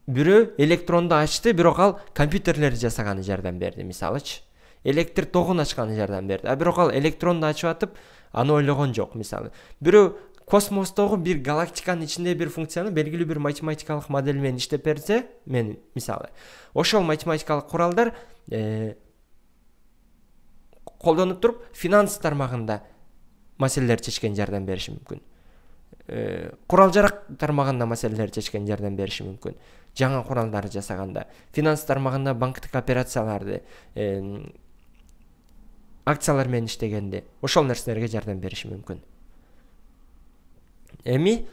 бирөө электронду ачты, бирок ал компьютерлерди жасаганы жардам берди, мисалычы. Электр тогун ачканы жардам берди. Бирок ал электронду ачып атып, аны ойлогон жок, мисалы. Бирөө космостогу бир галактиканын ичинде бир функцияны белгилүү бир математикалык модель менен иштеп берсе, мисалы, ошол математикалык куралдар колдонуп туруп финанс тармагында маселелер чечкен жардам бериши мүмкүн. Курал жарак тармагында маселелер чечкен жардам бериши мүмкүн. Жаңа куралдарды жасаганда, финанс тармагында банктык операцияларды, акциялар менен иштегенде, ошол нерселерге жардам бериши мүмкүн. Эми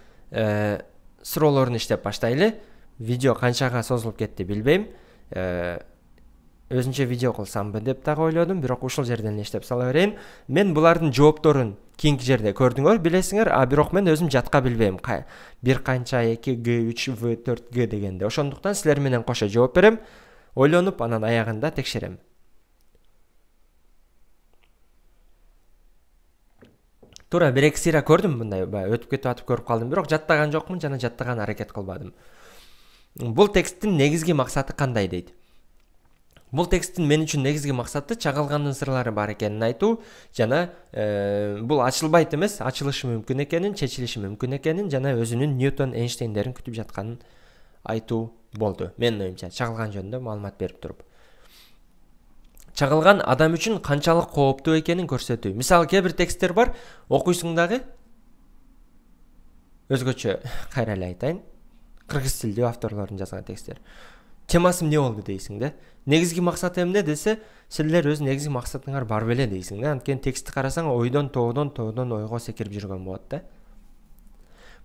суроолорун иштеп баштайлы. Видео канчага созулуп кетти билбейм. Өзүнчө видео кылсамбы деп дагы ойлодум, бирок ушул жерден иштеп сала берейин. Мен булардын жоопторун кийинки жерде көрдүңөр, билесиңер, бирок мен өзүм жатка билбейм. Бир канча 2G, 3V, 4G дегенде. Ошондуктан силер менен кошо жооп берем. Ойлонуп, анан аягында текшерем. Тура бир эки сыйра көрдүм, мындай өтүп кетип атып көрүп калдым, бирок жаттаган жокмун жана жаттаган аракет кылбадым. Бул тексттин негизги максаты кандай дейт? Бул тексттин мен үчүн негизги максаты чагылгандын сырлары бар экенин айтуу жана бул ачылбайт эмес, ачылышы мүмкүн экенин, чечилиши мүмкүн экенин жана өзүнүн Ньютон, Эйнштейндерин күтүп жатканын айтуу болду. Менин оюмча чагылган жөнүндө маалымат берип туруп. Чагылган адам үчүн канчалык кооптуу экенин көрсөтүү. Мисалы, кээ бир тексттер бар, окуйсуң дагы өзгөчө кайра эле айтайын. Кыргыз тилдүү авторлордун жазган тексттер. Темасы эмне болду дейсиң да? Негизги максаты эмне десе, силер өз негизги максатыңар бар беле дейсиң да. Анткени текстти карасаң, ойдон тоодон ойго секирип жүргөн болот да.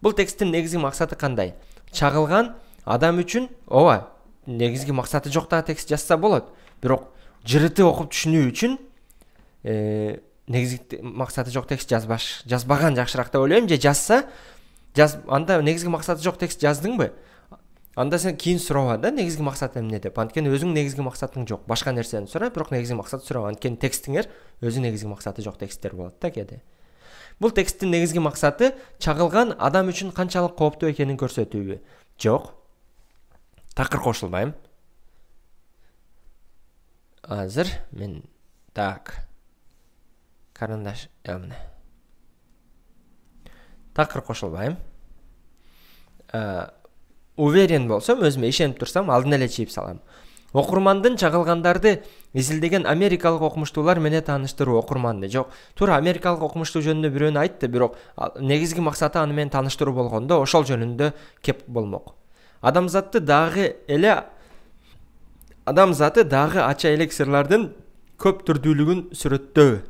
Бул тексттин негизги максаты кандай? Чагылган адам үчүн, ооба, негизги максаты жок да текст жазса болот. Бирок жырыты окуп түшүнүү үчүн негизги максаты жок текст жазбаган жакшыраак деп ойлойм. Же жазса, анда негизги максаты жок текст жаздыңбы? Анда сен кийин сурова да, негизги максаты эмне деп. Анткени өзүң негизги максатың жок. Башка нерсени сура, бирок негизги максаты сурова. Анткени текстиңер өзү негизги максаты жок тексттер болот да кээде. Бул тексттин негизги максаты чагылган адам үчүн канчалык кооптуу экенин көрсөтүүбү? Жок. Такыр кошулбайм. Азыр мен карандаш эмне. Такыр кошулбайм. Уверен болсом, өзүмө ишенип турсам, алдын эле чийип салам. Окурмандын чагылгандарды изилдеген америкалык окумуштуулар менен тааныштыруу. Окурманды жок, туура америкалык окумуштуу жөнүндө бирөөнү айтты, бирок негизги максаты аны менен тааныштыруу болгондо ошол жөнүндө кеп болмок. Адамзаты дагы ача элек сырлардын көп түрдүүлүгүн сүрөттөө.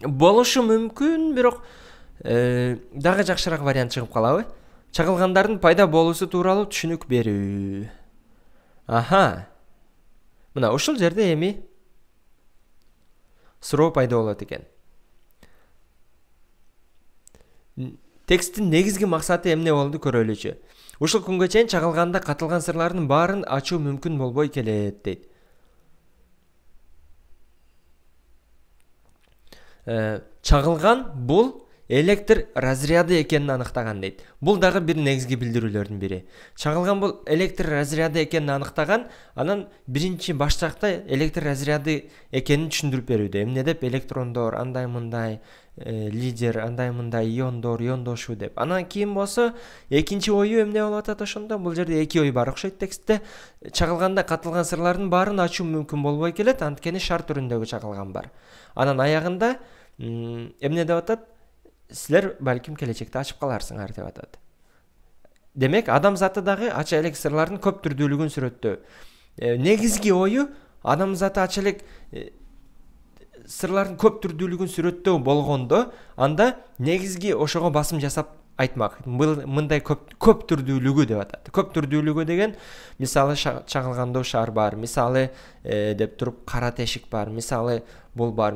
Болушу мүмкүн, бирок дагы жакшыраак вариант чыгып калабы? Чагылгандардын пайда болуусу тууралуу түшүнүк берүү. Мына ушул жерде эми суроо пайда болот экен. Тексттин негизги максаты эмне болду көрөлүчү. Ушул күнгө чейин чагылганда катылган сырлардын баарын ачуу мүмкүн болбой келет дейт. Чагылган бул электр разряды экенин аныктаган дейт. Бул дагы бир негизги билдирүүлөрдүн бири. Чагылган бул электр разряды экенин аныктаган, анан биринчи баштакта электр разряды экенин түшүндүрүп берүүдө. Эмне деп? Электрондор андай мындай, лидер андай мындай, иондор, иондошуу деп. Анан кийин болсо, экинчи ою эмне болуп атат ошондо? Бул жерде эки ой бар окшойт текстте. Чагылганда катылган сырлардын баарын ачуу мүмкүн болбой келет, анткени шар түрүндөгү чагылган бар. Анан аягында эмне деп атат? Силер балким келечекте ачып каларсыңар деп атат. Демек, адамзаты дагы ача элек сырлардын көп түрдүүлүгүн сүрөттөө. Негизги ою адамзаты ача элек сырлардын көп түрдүүлүгүн сүрөттөө болгондо, анда негизги ошого басым жасап айтмак. Мындай көп түрдүүлүгү деп атат. Көп түрдүүлүгү деген, мисалы чагылгандоо шар бар, мисалы деп туруп кара тешик бар, мисалы бул бар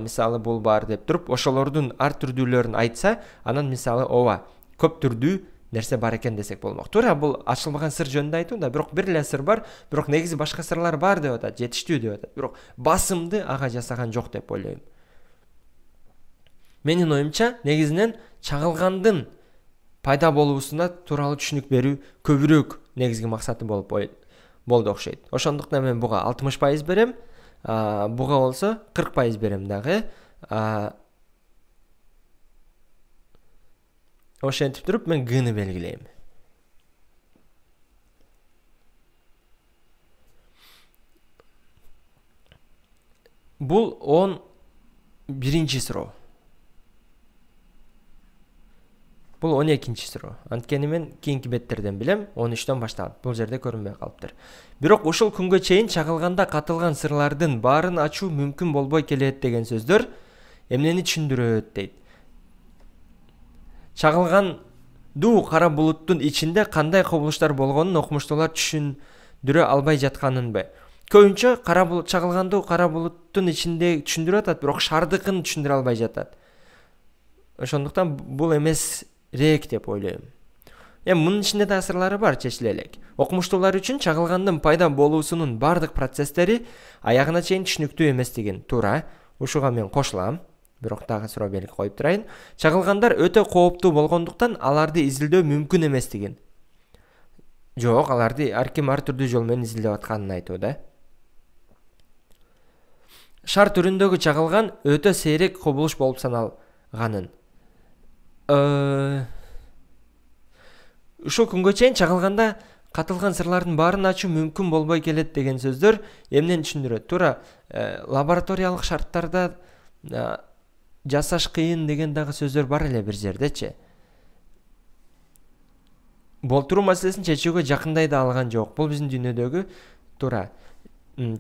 деп туруп, ошолордун ар түрдүүлөрүн айтса, анан мисалы ооба, көп түрдүү нерсе бар экен десек болмок. Туура бул ачылбаган сыр жөнүндө айтууда, бирок бир эле сыр бар, бирок негизи башка сырлар бар деп атат, жетиштүү деп атат. Бирок басымды ага жасаган жок деп ойлойм. Менин оюмча, негизинен чагылгандын пайда болуусуна тууралуу түшүнүк берүү көбүрөөк негизги максаты болду окшойт. Ошондуктан мен буга 60% берем, буга болсо 40% берем дагы. Ошентип туруп мен G-ны белгилейм. Бул 11-суроо. Бул 12-чи суроо. Анткени мен кийинки беттерден билем, 13-төн башталат. Бул жерде көрүнбөй калыптыр. Бирок ушул күнгө чейин чагылганда катылган сырлардын баарын ачуу мүмкүн болбой келет деген сөздөр эмнени түшүндүрөт дейт. Чагылгандуу кара булуттун ичинде кандай кубулуштар болгонун окумуштуулар түшүндүрө албай жатканынбы? Көбүнчө чагылгандуу кара булуттун ичинде түшүндүрүп атат, бирок шардыкын түшүндүрө албай жатат. Ошондуктан бул эмесирээк деп ойлойм. Мунун ичинде да сырлары бар, чечиле элек. Окумуштуулар үчүн чагылгандын пайда болуусунун бардык процесстери аягына чейин түшүнүктүү эместигин туура. Ушуга мен кошулам. Бирок дагы суроо белги коюп турайын. Чагылгандар өтө кооптуу болгондуктан аларды изилдөө мүмкүн эместигин. Жок, аларды ар ким ар түрдүү жол менен изилдеп атканын айтууда. Шар түрүндөгү чагылган өтө сейрек кубулуш болуп саналганын. Ушул күнгө чейин чагылганда катылган сырлардын баарын ачуу мүмкүн болбой келет деген сөздөр эмнени түшүндүрөт? Туура лабораториялык шарттарда жасаш кыйын деген дагы сөздөр бар эле бир жердечи. Болтуруу маселесин чечүүгө жакындай да алган жок. Бул биздин дүйнөдөгү туура.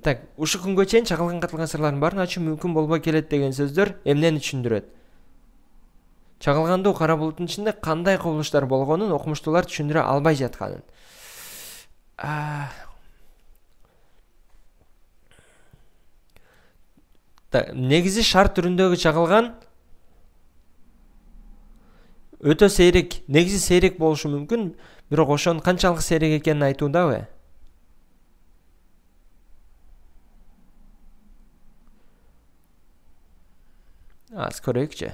Так, ушул күнгө чейин катылган сырлардын баарын ачуу мүмкүн болбой келет деген сөздөр эмнени түшүндүрөт? Чагылгандуу кара булуттун ичинде кандай кубулуштар болгонун окумуштуулар түшүндүрө албай жатканын. Негизи шар түрүндөгү чагылган өтө сейрек, негизи сейрек болушу мүмкүн, бирок ошонун канчалык сейрек экенин айтуудабы? Аз көрөйүкчү.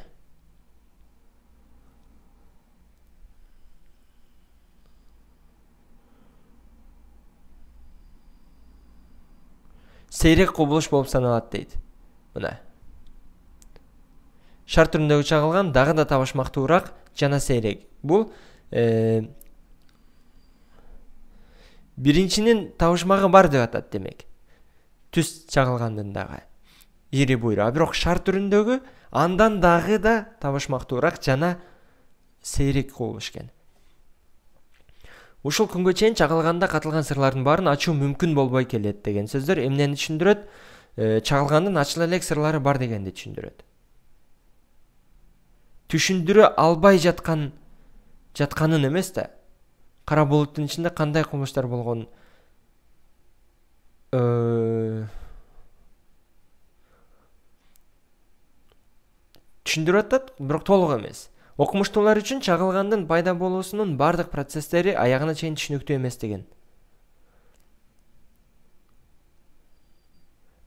Сейрек кубулуш болуп саналат дейт. Мына. Шар түрүндөгү чагылган дагы да табышмактуураак жана сейрек. Бул биринчинин табышмагы бар деп атат демек. Түз чагылгандын дагы ири буйра, бирок шар түрүндөгү андан дагы да табышмактуураак жана сейрек кубулуш экен. Ушул күнгө чейин чагылганда катылган сырлардын баарын ачуу мүмкүн болбой келет деген сөздөр эмнени түшүндүрөт? Чагылгандын ачыла элек сырлары бар дегенди түшүндүрөт. Түшүндүрө албай жатканын эмес да. Кара булуттун ичинде кандай кубулуштар болгонун түшүндүрүп атат, бирок толук эмес. Окумуштуулар үчүн чагылгандын пайда болуусунун бардык процесстери аягына чейин түшүнүктүү эместигин.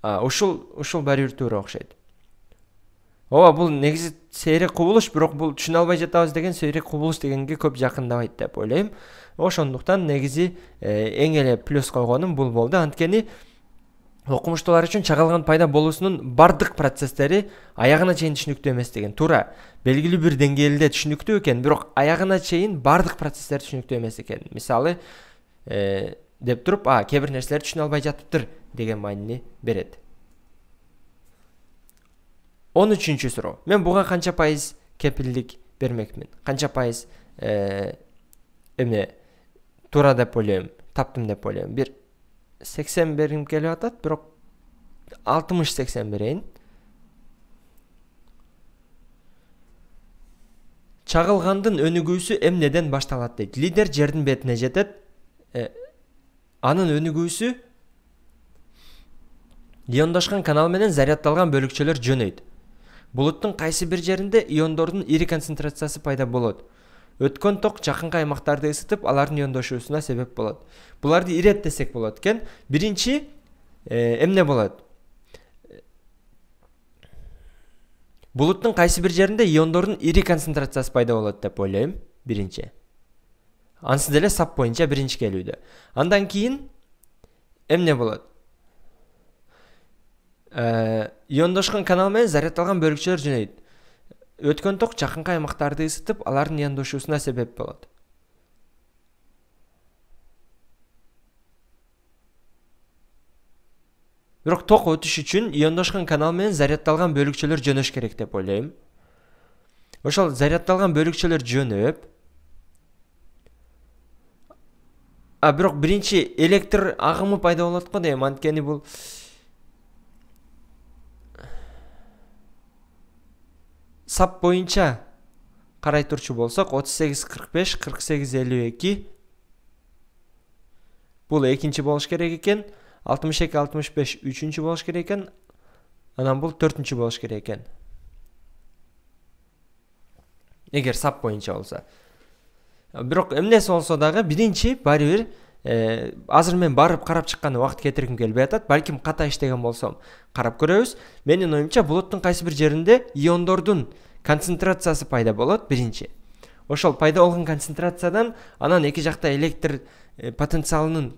Ушул баары бир туура окшойт. Ооба, бул негизи сейрек кубулуш, бирок бул түшүнө албай жатабыз деген сейрек кубулуш дегенге көп жакындабайт деп ойлойм. Ошондуктан негизи эң эле плюс койгонум бул болду. Анткени окумуштуулар үчүн чагылган пайда болуусунун бардык процесстери аягына чейин түшүнүктүү эместигин. Туура, белгилүү бир деңгээлде түшүнүктүү экен, бирок аягына чейин бардык процесстер түшүнүктүү эмес экен. Мисалы, деп туруп, кээ бир нерселерди түшүнө албай жатыптыр деген маанини берет. 13-чү суроо. Мен буга канча пайыз кепилдик бермекмин? Канча пайыз туура деп ойлойм, таптым деп ойлойм. 80 бергим келип атат, бирок 60-80 берейин. Чагылгандын өнүгүүсү эмнеден башталат дейт? Лидер жердин бетине жетет. Анын өнүгүүсү иондошкон канал менен заряддалган бөлүкчөлөр жөнөйт. Булуттун кайсы бир жеринде иондордун ири концентрациясы пайда болот. Өткөн ток жакынкы аймактарды ысытып, алардын иондошуусуна себеп болот. Буларды иреттесек болот экен. Биринчи эмне болот? Булуттун кайсы бир жеринде иондордун ири концентрациясы пайда болот деп ойлойм. Биринчи. Ансыз деле сап боюнча биринчи келүүдө. Андан кийин эмне болот? Иондошкон канал менен заряддалган бөлүкчөлөр жөнөйт. Өткөн ток жакынкы аймактарды ысытып, алардын иондошуусуна себеп болот. Бирок ток өтүш үчүн иондошкон канал менен заряддалган бөлүкчөлөр жөнөш керек деп ойлойм. Ошол заряддалган бөлүкчөлөр жөнөп, бирок биринчи электр агымы пайда болот го дейм. Анткени бул сап боюнча карай турчу болсок 38-45, 48-52 бул экинчи болуш керек экен. 62-65 үчүнчү болуш керек экен. Анан бул төртүнчү болуш керек экен. Эгер сап боюнча болсо. Бирок эмнеси болсо дагы биринчи баары бир азыр мен барып карап чыкканы убакыт кетиргим келбей атат. Балким ката иштеген болсом карап көрөбүз. Менин оюмча булуттун кайсы бир жеринде иондордун концентрациясы пайда болот биринчи. Ошол пайда болгон концентрациядан анан эки жакта электр потенциалынын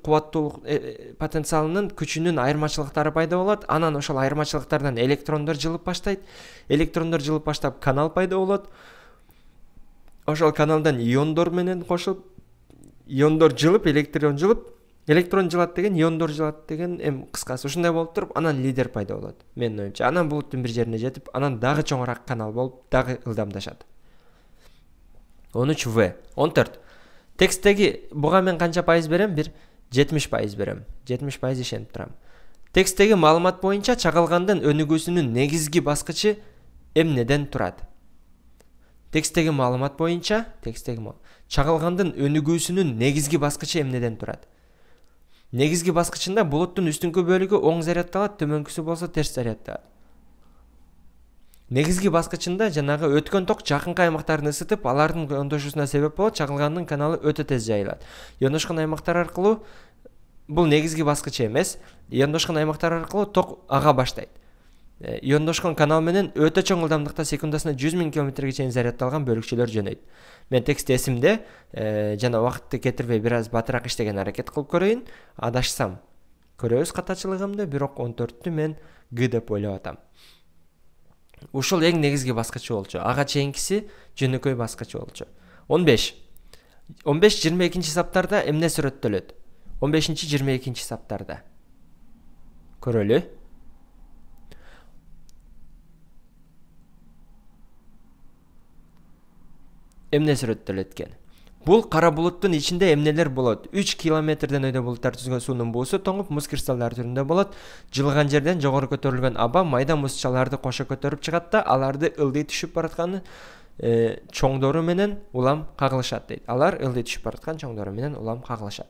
потенциалынын күчүнүн айырмачылыктары пайда болот. Анан ошол айырмачылыктардан электрондор жылып баштайт. Электрондор жылып баштап канал пайда болот. Ошол каналдан иондор менен кошуп, иондор жылып, электрон жылат деген, иондор жылат деген эми кыскасы ушундай болуп туруп, анан лидер пайда болот. Менин оюмча, анан булуттун бир жерине жетип, анан дагы чоңураак канал болуп, дагы ылдамдашат. 13 В. 14. Тексттеги буга мен канча пайыз берем? Бир 70% берем. 70% ишенип турам. Тексттеги маалымат боюнча чагылгандын өнүгүүсүнүн негизги баскычы эмнеден турат? Тексттеги маалымат боюнча чагылгандын өнүгүүсүнүн негизги баскычы эмнеден турат? Негизги баскычында булуттун үстүңкү бөлүгү оң заряддалат, төмөнкүсү болсо терс заряддалат. Негизги баскычында жанагы өткөн ток жакынкы аймактарды ысытып, алардын иондошуусуна себеп болот, чагылгандын каналы өтө тез жайылат. Иондошкон аймактар аркылуу бул негизги баскыч эмес, иондошкон аймактар аркылуу ток ага баштайт. Иондошкон канал менен өтө чоң ылдамдыкта секундасына 100.000 км чейин заряддалган бөлүкчөлөр жөнөйт. Мен текст эсимде, жана убакытты кетирбей бир аз батыраак иштеген аракет кылып көрөйүн. Адашсам көрөбүз катачылыгымды, бирок 14-тү мен Г деп ойлоп атам. Ушул эң негизги баскычы болчу. Ага чейинкиси жөнөкөй баскычы болчу. 15. 15-22 саптарда эмне сүрөттөлөт? 15-22 саптарда. Көрөлү. Эмне сүрөттөлөт экен? Бул кара булуттун ичинде эмнелер болот? 3 километрден өйдө булуттар түзгөн суунун буусу тоңуп, муз кристаллдары түрүндө болот. Жылган жерден жогору көтөрүлгөн аба майда музчаларды кошо көтөрүп чыгат да, аларды ылдый түшүп бараткан чоңдору менен улам кагылышат дейт. Алар ылдый түшүп бараткан чоңдору менен улам кагылышат.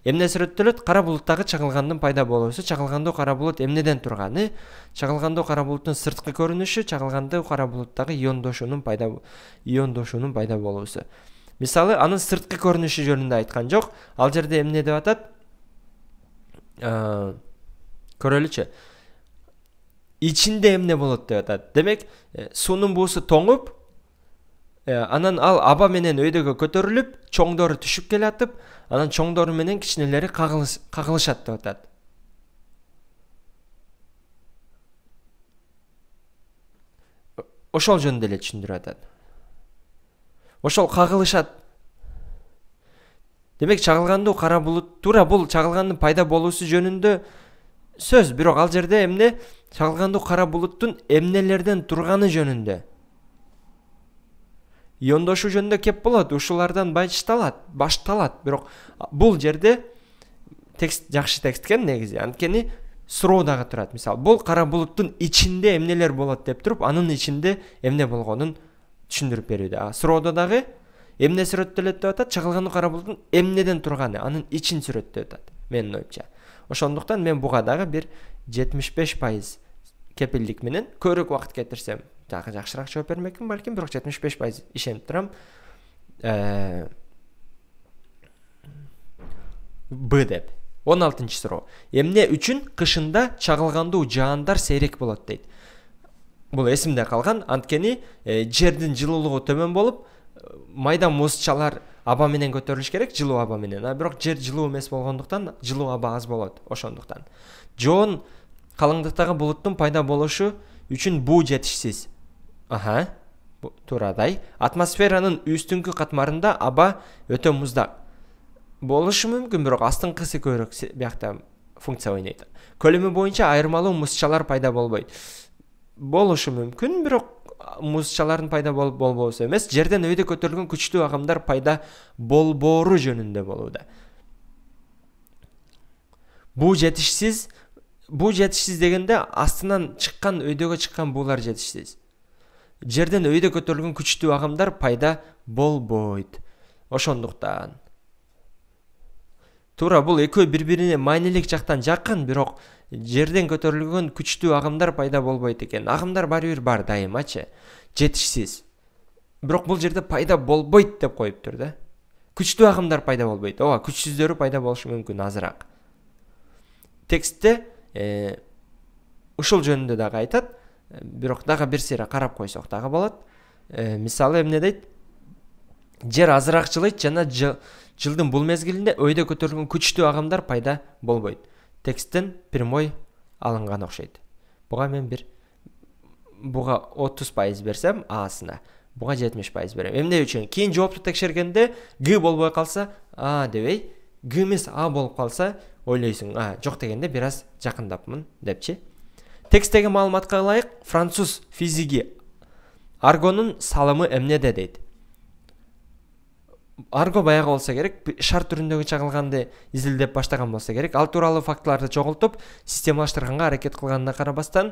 Эмне сүрөттөлөт? Кара булуттагы чагылгандын пайда болуусу, чагылгандуу кара булут эмнеден турганы, чагылгандуу кара булуттун сырткы көрүнүшү, чагылгандуу кара булуттагы иондошуунун пайда болуусу. Мисалы, анын сырткы көрүнүшү жөнүндө айткан жок. Ал жерде эмне деп атат? Көрөлүчү. Ичинде эмне болот деп атат. Демек, суунун буусу тоңуп, анан ал аба менен өйдөгө көтөрүлүп, чоңдору түшүп келатып, анан чоңдору менен кичинелери кагылышат деп атат. Ошол жөнүндө эле түшүндүрүп атат. Ошол кагылышат. Демек, чагылгандуу кара булут туура бул чагылгандын пайда болуусу жөнүндө сөз, бирок ал жерде эмне? Чагылгандуу кара булуттун эмнелерден турганы жөнүндө. Иондошуу жөнүндө кеп болот, ушулардан башталат. Бирок бул жерде текст жакшы текст экен негизи. Анткени суроо дагы турат. Мисалы, бул кара булуттун ичинде эмнелер болот деп туруп, анын ичинде эмне болгонун түшүндүрүп берүүдө. Суроодо дагы эмне сүрөттөлөт деп атат? Чагылгандуу кара булуттун эмнеден турганы, анын ичин сүрөттөп атат. Менин оюмча. Ошондуктан мен буга дагы бир 75% кепилдик менен көбүрөөк убакыт кетирсем, дагы жакшыраак жооп бермекмин, балким, бирок 75% ишенип турам. Б деп. 16-чы суроо. Эмне үчүн кышында чагылгандуу жаандар сейрек болот дейт. Бул эсимде калган, анткени жердин жылуулугу төмөн болуп, майда музчалар аба менен көтөрүлүш керек, жылуу аба менен. Бирок жер жылуу эмес болгондуктан жылуу аба аз болот, ошондуктан. Жоон калыңдыктагы булуттун пайда болушу үчүн буу жетишсиз. Туурадай. Атмосферанын үстүңкү катмарында аба өтө муздак болушу мүмкүн, бирок астыңкысы көбүрөөк биякта функция ойнойт. Көлөмү боюнча айырмалуу музчалар пайда болбойт. Болушу мүмкүн, бирок музчалардын пайда болуп болбоосу эмес, жерден өйдө көтөрүлгөн күчтүү агымдар пайда болбоору жөнүндө болууда. Буу жетишсиз дегенде астынан чыккан, өйдөгө чыккан буулар жетишсиз. Жерден өйдө көтөрүлгөн күчтүү агымдар пайда болбойт. Ошондуктан туура бул экөө бири-бирине маанилик жактан жакын, бирок жерден көтөрүлгөн күчтүү агымдар пайда болбойт экен. Агымдар баары бир бар дайымачы, жетишсиз. Бирок бул жерде пайда болбойт деп коюптур да. Күчтүү агымдар пайда болбойт. Ооба, күчсүздөрү пайда болушу мүмкүн азыраак. Текстте ушул жөнүндө дагы айтат, бирок дагы бир сыйра карап койсок дагы болот. Мисалы эмне дейт? Жер азыраак жылыйт жана жылдын бул мезгилинде өйдө көтөрүлгөн күчтүү агымдар пайда болбойт. Тексттен прямой алынган окшойт. Буга мен буга 30% берсем A'сына, буга 70% берем. Эмне үчүн? Кийин жоопту текшергенде Г болбой калса, А дебей, Г эмес А болуп калса, ойлойсуң, жок дегенде бир аз жакындапмын депчи. Тексттеги маалыматка ылайык, француз физиги Аргонун салымы эмнеде дейт. Арго баягы болсо керек, шар түрүндөгү чагылганды изилдеп баштаган болсо керек. Ал тууралуу фактыларды чогултуп, системалаштырганга аракет кылганына карабастан,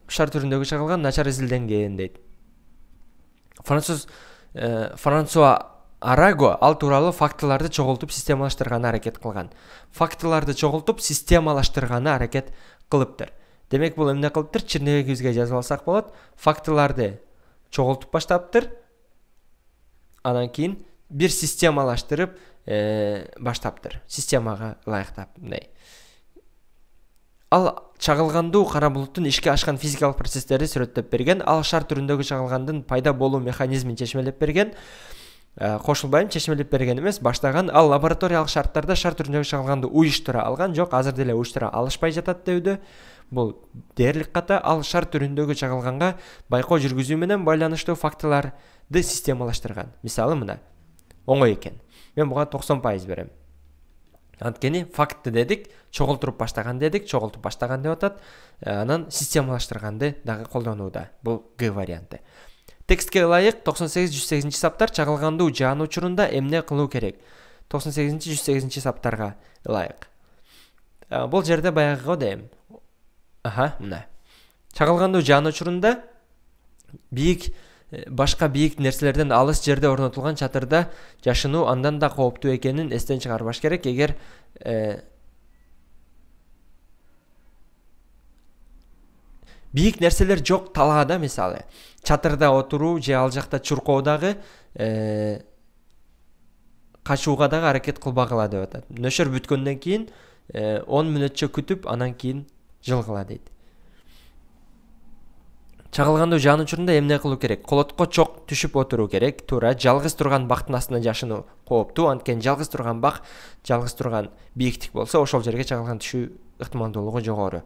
шар түрүндөгү чагылган начар изилденген дейт. Франсуа Араго ал тууралуу фактыларды чогултуп, системалаштырганга аракет кылган. Фактыларды чогултуп, системалаштырганга аракет кылыптыр. Демек бул эмне кылыптыр? Чирнебегибизге жазып алсак болот. Фактыларды чогултуп баштаптыр. Анан кийин бир системалаштырып баштаптыр. Системага ылайыктап. Ал чагылгандуу кара булуттун ишке ашкан физикалык процесстерди сүрөттөп берген. Ал шар түрүндөгү чагылгандын пайда болуу механизмин чечмелеп берген. Кошулбайм, чечмелеп берген эмес, баштаган. Ал лабораториялык шарттарда шар түрүндөгү чагылганды уюштура алган. Жок, азыр деле уюштура алышпай жатат деүүдө. Бул дээрлик ката. Ал шар түрүндөгү чагылганга байкоо жүргүзүү менен байланыштуу фактыларды системалаштырган. Мисалы мына. Оңой экен. Мен буга 90% берем. Анткени фактты дедик, чогултуруп баштаган дедик, чогултуп баштаган деп атат. Анан системалаштырганды дагы колдонууда. Бул Г варианты. Текстке ылайык 98-108 саптар чагылгандуу жаан учурунда эмне кылуу керек? 98-108 саптарга ылайык. Бул жерде баягы дейм. Мына. Чагылгандуу жаан учурунда башка бийик нерселерден алыс жерде орнотулган чатырда жашынуу андан да кооптуу экенин эстен чыгарбаш керек. Эгер бийик нерселер жок талаада, мисалы, чатырда отуруу же ал жакта чуркоо дагы качууга дагы аракет кылбагыла деп атат. Нөшөр бүткөндөн кийин 10 мүнөтчө күтүп, анан кийин жылгыла дейт. Чагылгандуу жаан учурунда эмне кылуу керек? Колотко чок түшүп отуруу керек. Туура, жалгыз турган бактын астына жашынуу кооптуу. Анткени жалгыз турган бак, жалгыз турган бийиктик болсо, ошол жерге чагылган түшүү ыктымалдуулугу жогору.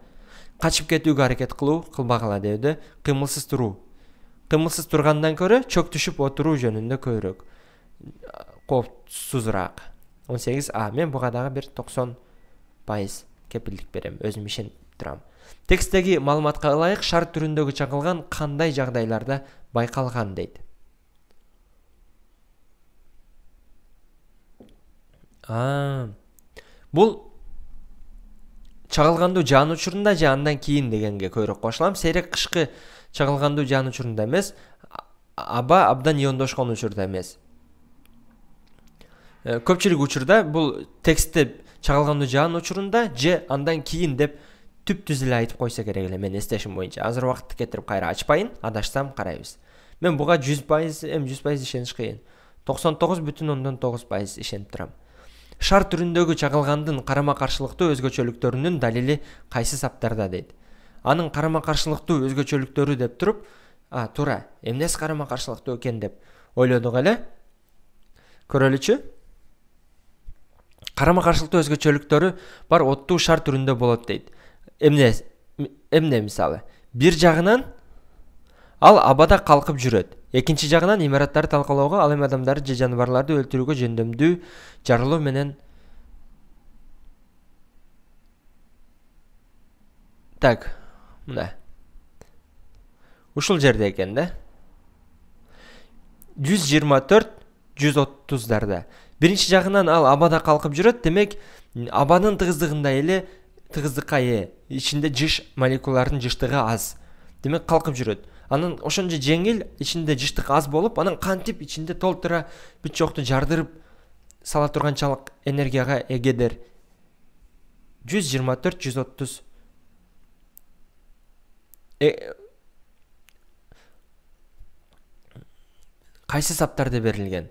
Качып кетүүгө аракет кылуу, кылбагыла деүүдө. Кыймылсыз туруу. Кыймылсыз тургандан көрө чок түшүп отуруу жөнүндө көбүрөөк коопсузураак. 18 А. Мен буга дагы бир 90% кепилдик берем. Өзүм ишенип турам. Текстеги маалыматка ылайык шар түрүндөгү чагылган кандай жагдайларда байкалган дейт. Бул чагылгандуу жаан учурунда же андан кийин дегенге көбүрөөк кошулам. Сейрек кышкы чагылгандуу жаан учурунда эмес, аба абдан иондошкон учурда эмес. Көпчүлүк учурда бул текстте чагылгандуу жаан учурунда же андан кийин деп түп-түз эле айтып койсо керек эле, мен эстешим боюнча. Азыр убакытты кетирип кайра ачпайын, адашсам карайбыз. Мен буга 100% ишениш кыйын. 99,9% ишенип турам. Шар түрүндөгү чагылгандын карама-каршылыктуу өзгөчөлүктөрүнүн далили кайсы саптарда дейт. Анын карама-каршылыктуу өзгөчөлүктөрү деп туруп, туура, эмнеси карама-каршылыктуу экен деп ойлодук эле. Көрөлүчү? Карама-каршылыктуу өзгөчөлүктөрү бар оттуу шар түрүндө болот дейт. Эмне мисалы? Бир жагынан ал абада калкып жүрөт. Экинчи жагынан имараттарды талкалоого, ал эми адамдарды же жаныбарларды өлтүрүүгө жөндөмдүү жарылуу менен мына. ушул жерде экен да. 124 130-дарда. Биринчи жагынан ал абада калкып жүрөт, демек абанын тыгыздыгында эле тыгыздыкка ээ, ичинде жыш молекулаларынын жыштыгы аз. Демек калкып жүрөт. Анан ошончо жеңил, ичинде жыштык аз болуп, анан кантип ичинде толтура бүт жокту жардырып сала турганчалык энергияга эгедер. 124 130 кайсы саптарда берилген?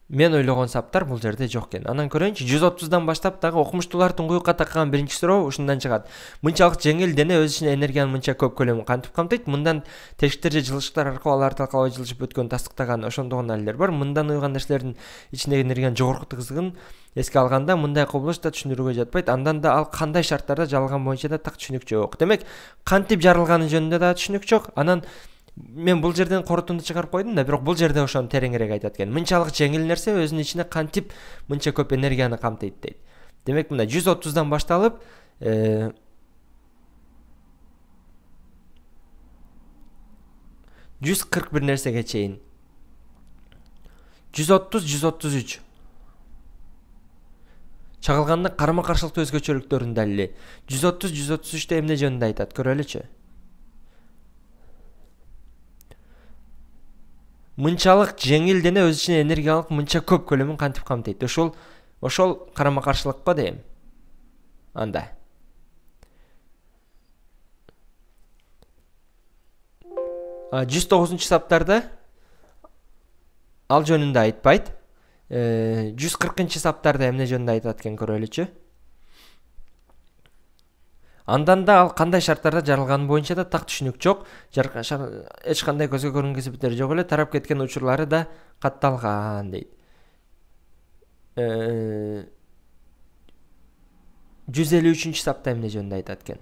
Мен ойлогон саптар бул жерде жок экен. Анан көрөйүнчү, 130дан баштап дагы окумуштуулар туңгуюкка таккан биринчи суроо ушундан чыгат. Мынчалык жеңил дене өз ичине энергиянын мынча көп көлөмүн кантип камтыйт? Мындан тесттер же жылыштар аркылуу алар талкалабай жылышып өткөн тастыктаган ошондогон далилдер бар. Мындан уйган нерселердин ичиндеги энергиянын жогорку тыгыздыгын эске алганда мындай кубулуш да түшүндүрүүгө жатпайт. Андан да ал кандай шарттарда жаралган боюнча да так түшүнүк жок. Демек, кантип жарылганы жөнүндө да түшүнүк жок. Анан мен бул жерден корутунду чыгарып койдум да, бирок бул жерде ошону тереңирээк айтат экен. Мынчалык жеңил нерсе өзүнүн ичине кантип мынча көп энергияны камтыйт дейт. Демек, мына 130дан башталып, 141 нерсеге чейин. 130 133. Чагылгандын карама-каршылыктуу өзгөчөлүктөрүнүн далили. 130 133 эмне жөнүндө айтат, көрөлүчү. Мынчалык жеңил дене өз ичине энергиялык мынча көп көлөмүн кантип камтыйт? Ошол карама-каршылыкпа дейм. Анда. 109 саптарда ал жөнүндө айтпайт. 140 саптарда эмне жөнүндө айтат экен, көрөлүчү. Андан да ал кандай шарттарда жаралганы боюнча да так түшүнүк жок. Эч кандай көзгө көрүнгөн кесиптер жок эле, тарап кеткен учурлары да катталган дейт. 153 сапта эмне жөнүндө айтат экен.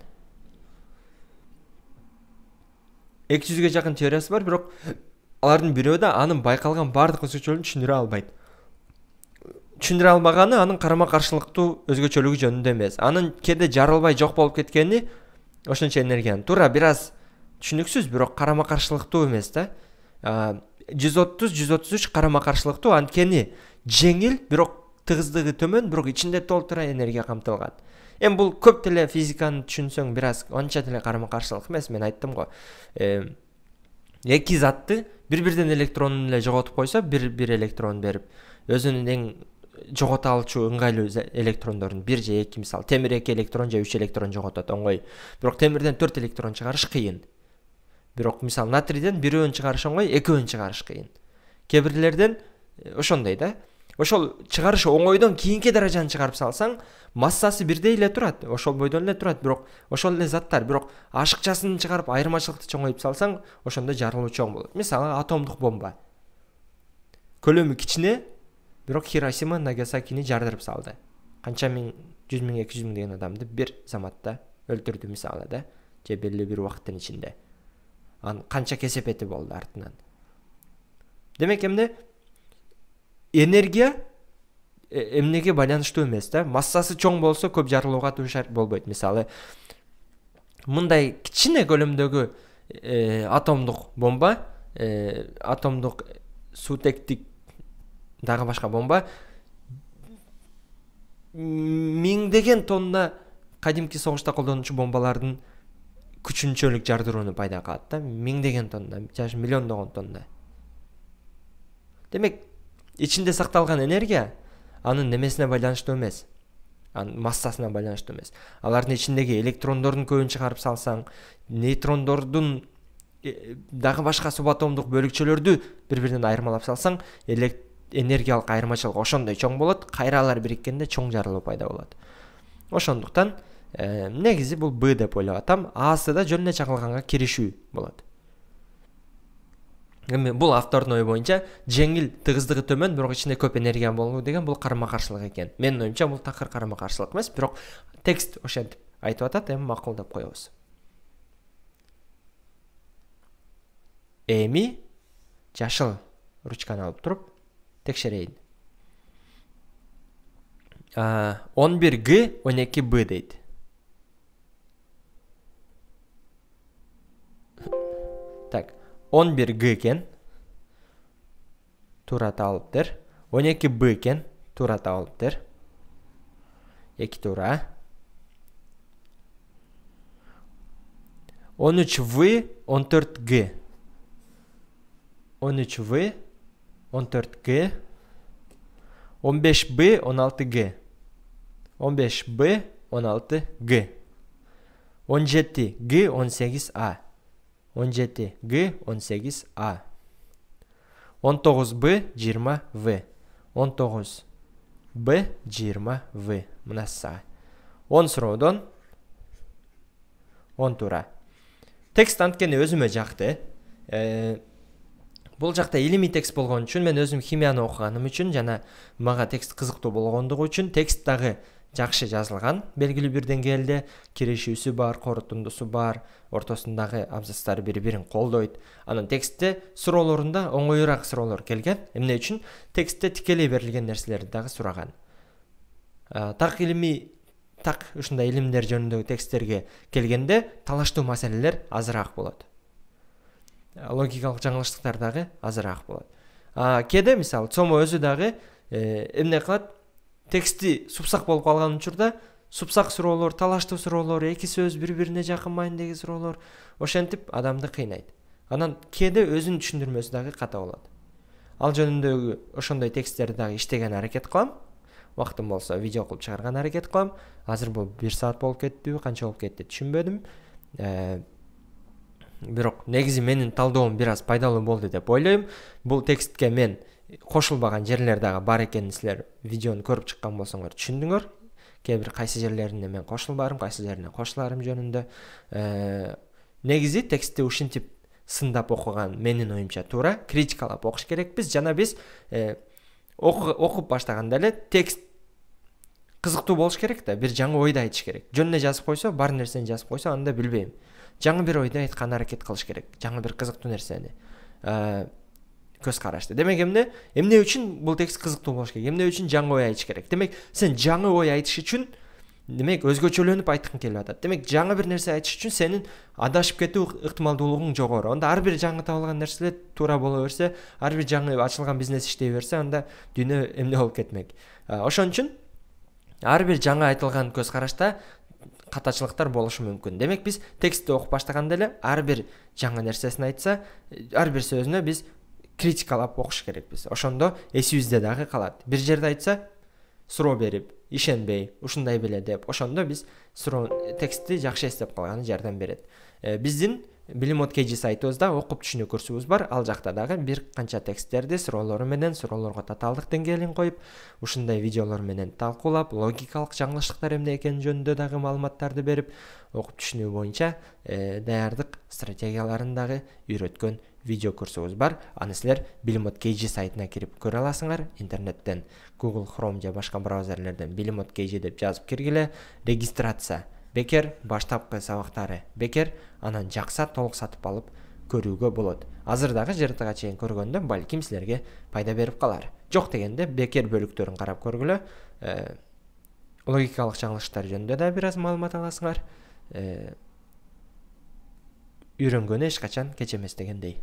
200ге жакын теориясы бар, бирок алардын бирөө да анын байкалган бардык өзгөчөлүгүн түшүндүрө албайт. Түшүндүрө албаганы анын карама-каршылыктуу өзгөчөлүгү жөнүндө эмес. Анын кээде жарылбай жок болуп кеткени ошончо энергиянын туура бир аз түшүнүксүз, бирок карама-каршылыктуу эмес да. 130 133 карама-каршылыктуу, анткени жеңил, бирок тыгыздыгы төмөн, бирок ичинде толтура энергия камтылган. Эми бул көп деле физиканы түшүнсөң бир аз анча деле карама-каршылык эмес, мен айттым го. Эки затты бири-бирден электронун эле жоготуп койсо, бир электрон берип, өзүнүн эң жогото алчу ыңгайлуу электрондорун 1 же 2, мисалы темир 2 электрон же 3 электрон жоготот, оңой. Бирок темирден 4 электрон чыгарыш кыйын. Бирок мисалы натрийден бирөөнү чыгарыш оңой, экөөнү чыгарыш кыйын. Кээ бирлерден ошондой да. Ошол чыгарышы оңойдон кийинки даражаны чыгарып салсаң, массасы бирдей эле турат, ошол бойдон эле турат, бирок ошол эле заттар, бирок ашыкчасын чыгарып айырмачылыкты чоңоюп салсаң, ошондо жарылуу чоң болот. Мисалы атомдук бомба. Көлөмү кичине, бирок Хиросима, Нагасакини жардырып салды. Канча миң, 100 миң, 200 миң деген адамды бир заматта өлтүрдү, мисалы да, же белгилүү бир убакыттын ичинде. Канча кесепети болду артынан. Демек, эмне энергия эмнеге байланыштуу эмес да. Массасы чоң болсо көп жарылууга дуушар болбойт. Мисалы, мындай кичине көлөмдөгү атомдук бомба, атомдук суутектик дагы башка бомба миңдеген тонна кадимки согушта колдонуучу бомбалардын күчүнчөлүк жардырууну пайда кылат да. Миңдеген тонна, жаш миллиондогон тонна. Демек, ичинде сакталган энергия анын немесине байланыштуу эмес, анын массасына байланыштуу эмес. Алардын ичиндеги электрондордун көбүн чыгарып салсаң, нейтрондордун дагы башка субатомдук бөлүкчөлөрдү бири-биринен айырмалап салсаң, энергиялык айырмачылык ошондой чоң болот, кайра алар бириккенде чоң жарылуу пайда болот. Ошондуктан негизи бул Б деп ойлоп атам, Асы да жөн эле чагылганга киришүү болот. Эми бул автордун ою боюнча жеңил, тыгыздыгы төмөн, бирок ичинде көп энергия болуу деген бул карама-каршылык экен. Менин оюмча бул такыр карама-каршылык эмес, бирок текст ошентип айтып атат, эми макулдап коебуз. Эми жашыл ручканы алып туруп текшерейин. 11G 12B дейт. 11G eкен. Туура табылыптыр. 12B eкен. Туура табылыптыр. 2 туура. 13V, 14G. 13V, 14G. 15B, 16G. 15B, 16G. 17G, 18A. 17G, 18A. 19B, 20V. 19B, 20V. Мына сай. 10 суроодон 10 туура. Текст анткени өзүмө жакты. Бул жакта илимий текст болгон үчүн мен өзүм химияны окуганым үчүн жана мага текст кызыктуу болгондугу үчүн текст дагы жакшы жазылган. Белгилүү бир деңгээлде кирешүүсү бар, корутундусу бар, ортосундагы абзацтар бири-бирин колдойт. Анан текстте суроолорунда оңоюраак суроолор келген. Эмне үчүн? Текстте тикелей берилген нерселерди дагы сураган. Так ушундай илимдер жөнүндөгү тексттерге келгенде талаштуу маселелер азыраак болот. Логикалык жаңылыштыктар дагы азыраак болот. Кээде мисалы Цомо өзү дагы эмне кылат? Тексти супсак болуп калган учурда супсак суроолор, талаштуу суроолор, эки сөз бири-бирине жакын маанидеги суроолор ошентип адамды кыйнайт. Анан кээде өзүнүн түшүндүрмөсү дагы ката болот. Ал жөнүндөгү ошондой тексттерди дагы иштеген аракет кылам. Вактым болсо видео кылып чыгарган аракет кылам. Азыр бул 1 саат болуп кеттиби, канча болуп кетти түшүнбөдүм. Бирок негизи менин талдоом бир аз пайдалуу болду деп ойлойм. Бул текстке мен кошулбаган жерлер дагы бар экенин силер видеону көрүп чыккан болсоңор түшүндүңөр. Кээ бир кайсы жерлерине мен кошулбарым, кайсы жерине кошуларым жөнүндө. Негизи текстти ушинтип сындап окуган менин оюмча туура, критикалап окуш керекпиз. Жана биз окуп баштаганда эле текст кызыктуу болуш керек да, бир жаңы ойду айтыш керек. Жөн эле жазып койсо, бар нерсени жазып койсо, анда билбейм. Жаңы бир ойду айткан аракет кылыш керек. Жаңы бир кызыктуу нерсени. Көз карашты. Демек эмне үчүн бул текст кызыктуу болуш керек? Эмне үчүн жаңы ой айтыш керек? Демек сен жаңы ой айтыш үчүн демек өзгөчөлөнүп айткың келип атат. Демек жаңы бир нерсе айтыш үчүн сенин адашып кетүү ыктымалдуулугуң жогору. Анда ар бир жаңы табылган нерселер туура боло берсе, ар бир жаңы ачылган бизнес иштей берсе, анда дүйнө эмне болуп кетмек. Ошон үчүн ар бир жаңы айтылган көз карашта катачылыктар болушу мүмкүн. Демек биз текстти окуп баштаганда эле ар бир жаңы нерсесин айтса, ар бир сөзүнө биз критикалап окуш керекпиз. Ошондо эсибизде дагы калат. Бир жерде айтса, суроо берип, ишенбей, ушундай беле деп, ошондо биз текстти жакшы эстеп калганы жардам берет. Биздин Билим от KG сайтыбызда окуп түшүнүү курсубуз бар. Ал жакта дагы бир канча тексттерди суроолору менен, суроолорго татаалдык деңгээлин коюп, ушундай видеолор менен талкуулап, логикалык жаңылыштыктар эмне экени жөнүндө дагы маалыматтарды берип, окуп түшүнүү боюнча даярдык стратегияларын дагы үйрөткөн видео курсубуз бар. Аны силер Билим от KG сайтына кирип көрө аласыңар. Интернеттен Google Chrome же башка браузерлерден Билим от KG деп жазып киргиле. Регистрация бекер, баштапкы сабактары бекер, анан жакса толук сатып алып көрүүгө болот. Азыр дагы жыртыга чейин көргөндө балким силерге пайда берип калар. Жок дегенде бекер бөлүктөрүн карап көргүлө. Логикалык жаңылыштар жөнүндө да бир аз маалымат аласыңар. Үйрөнгөнү эч качан кеч эмес дегендей.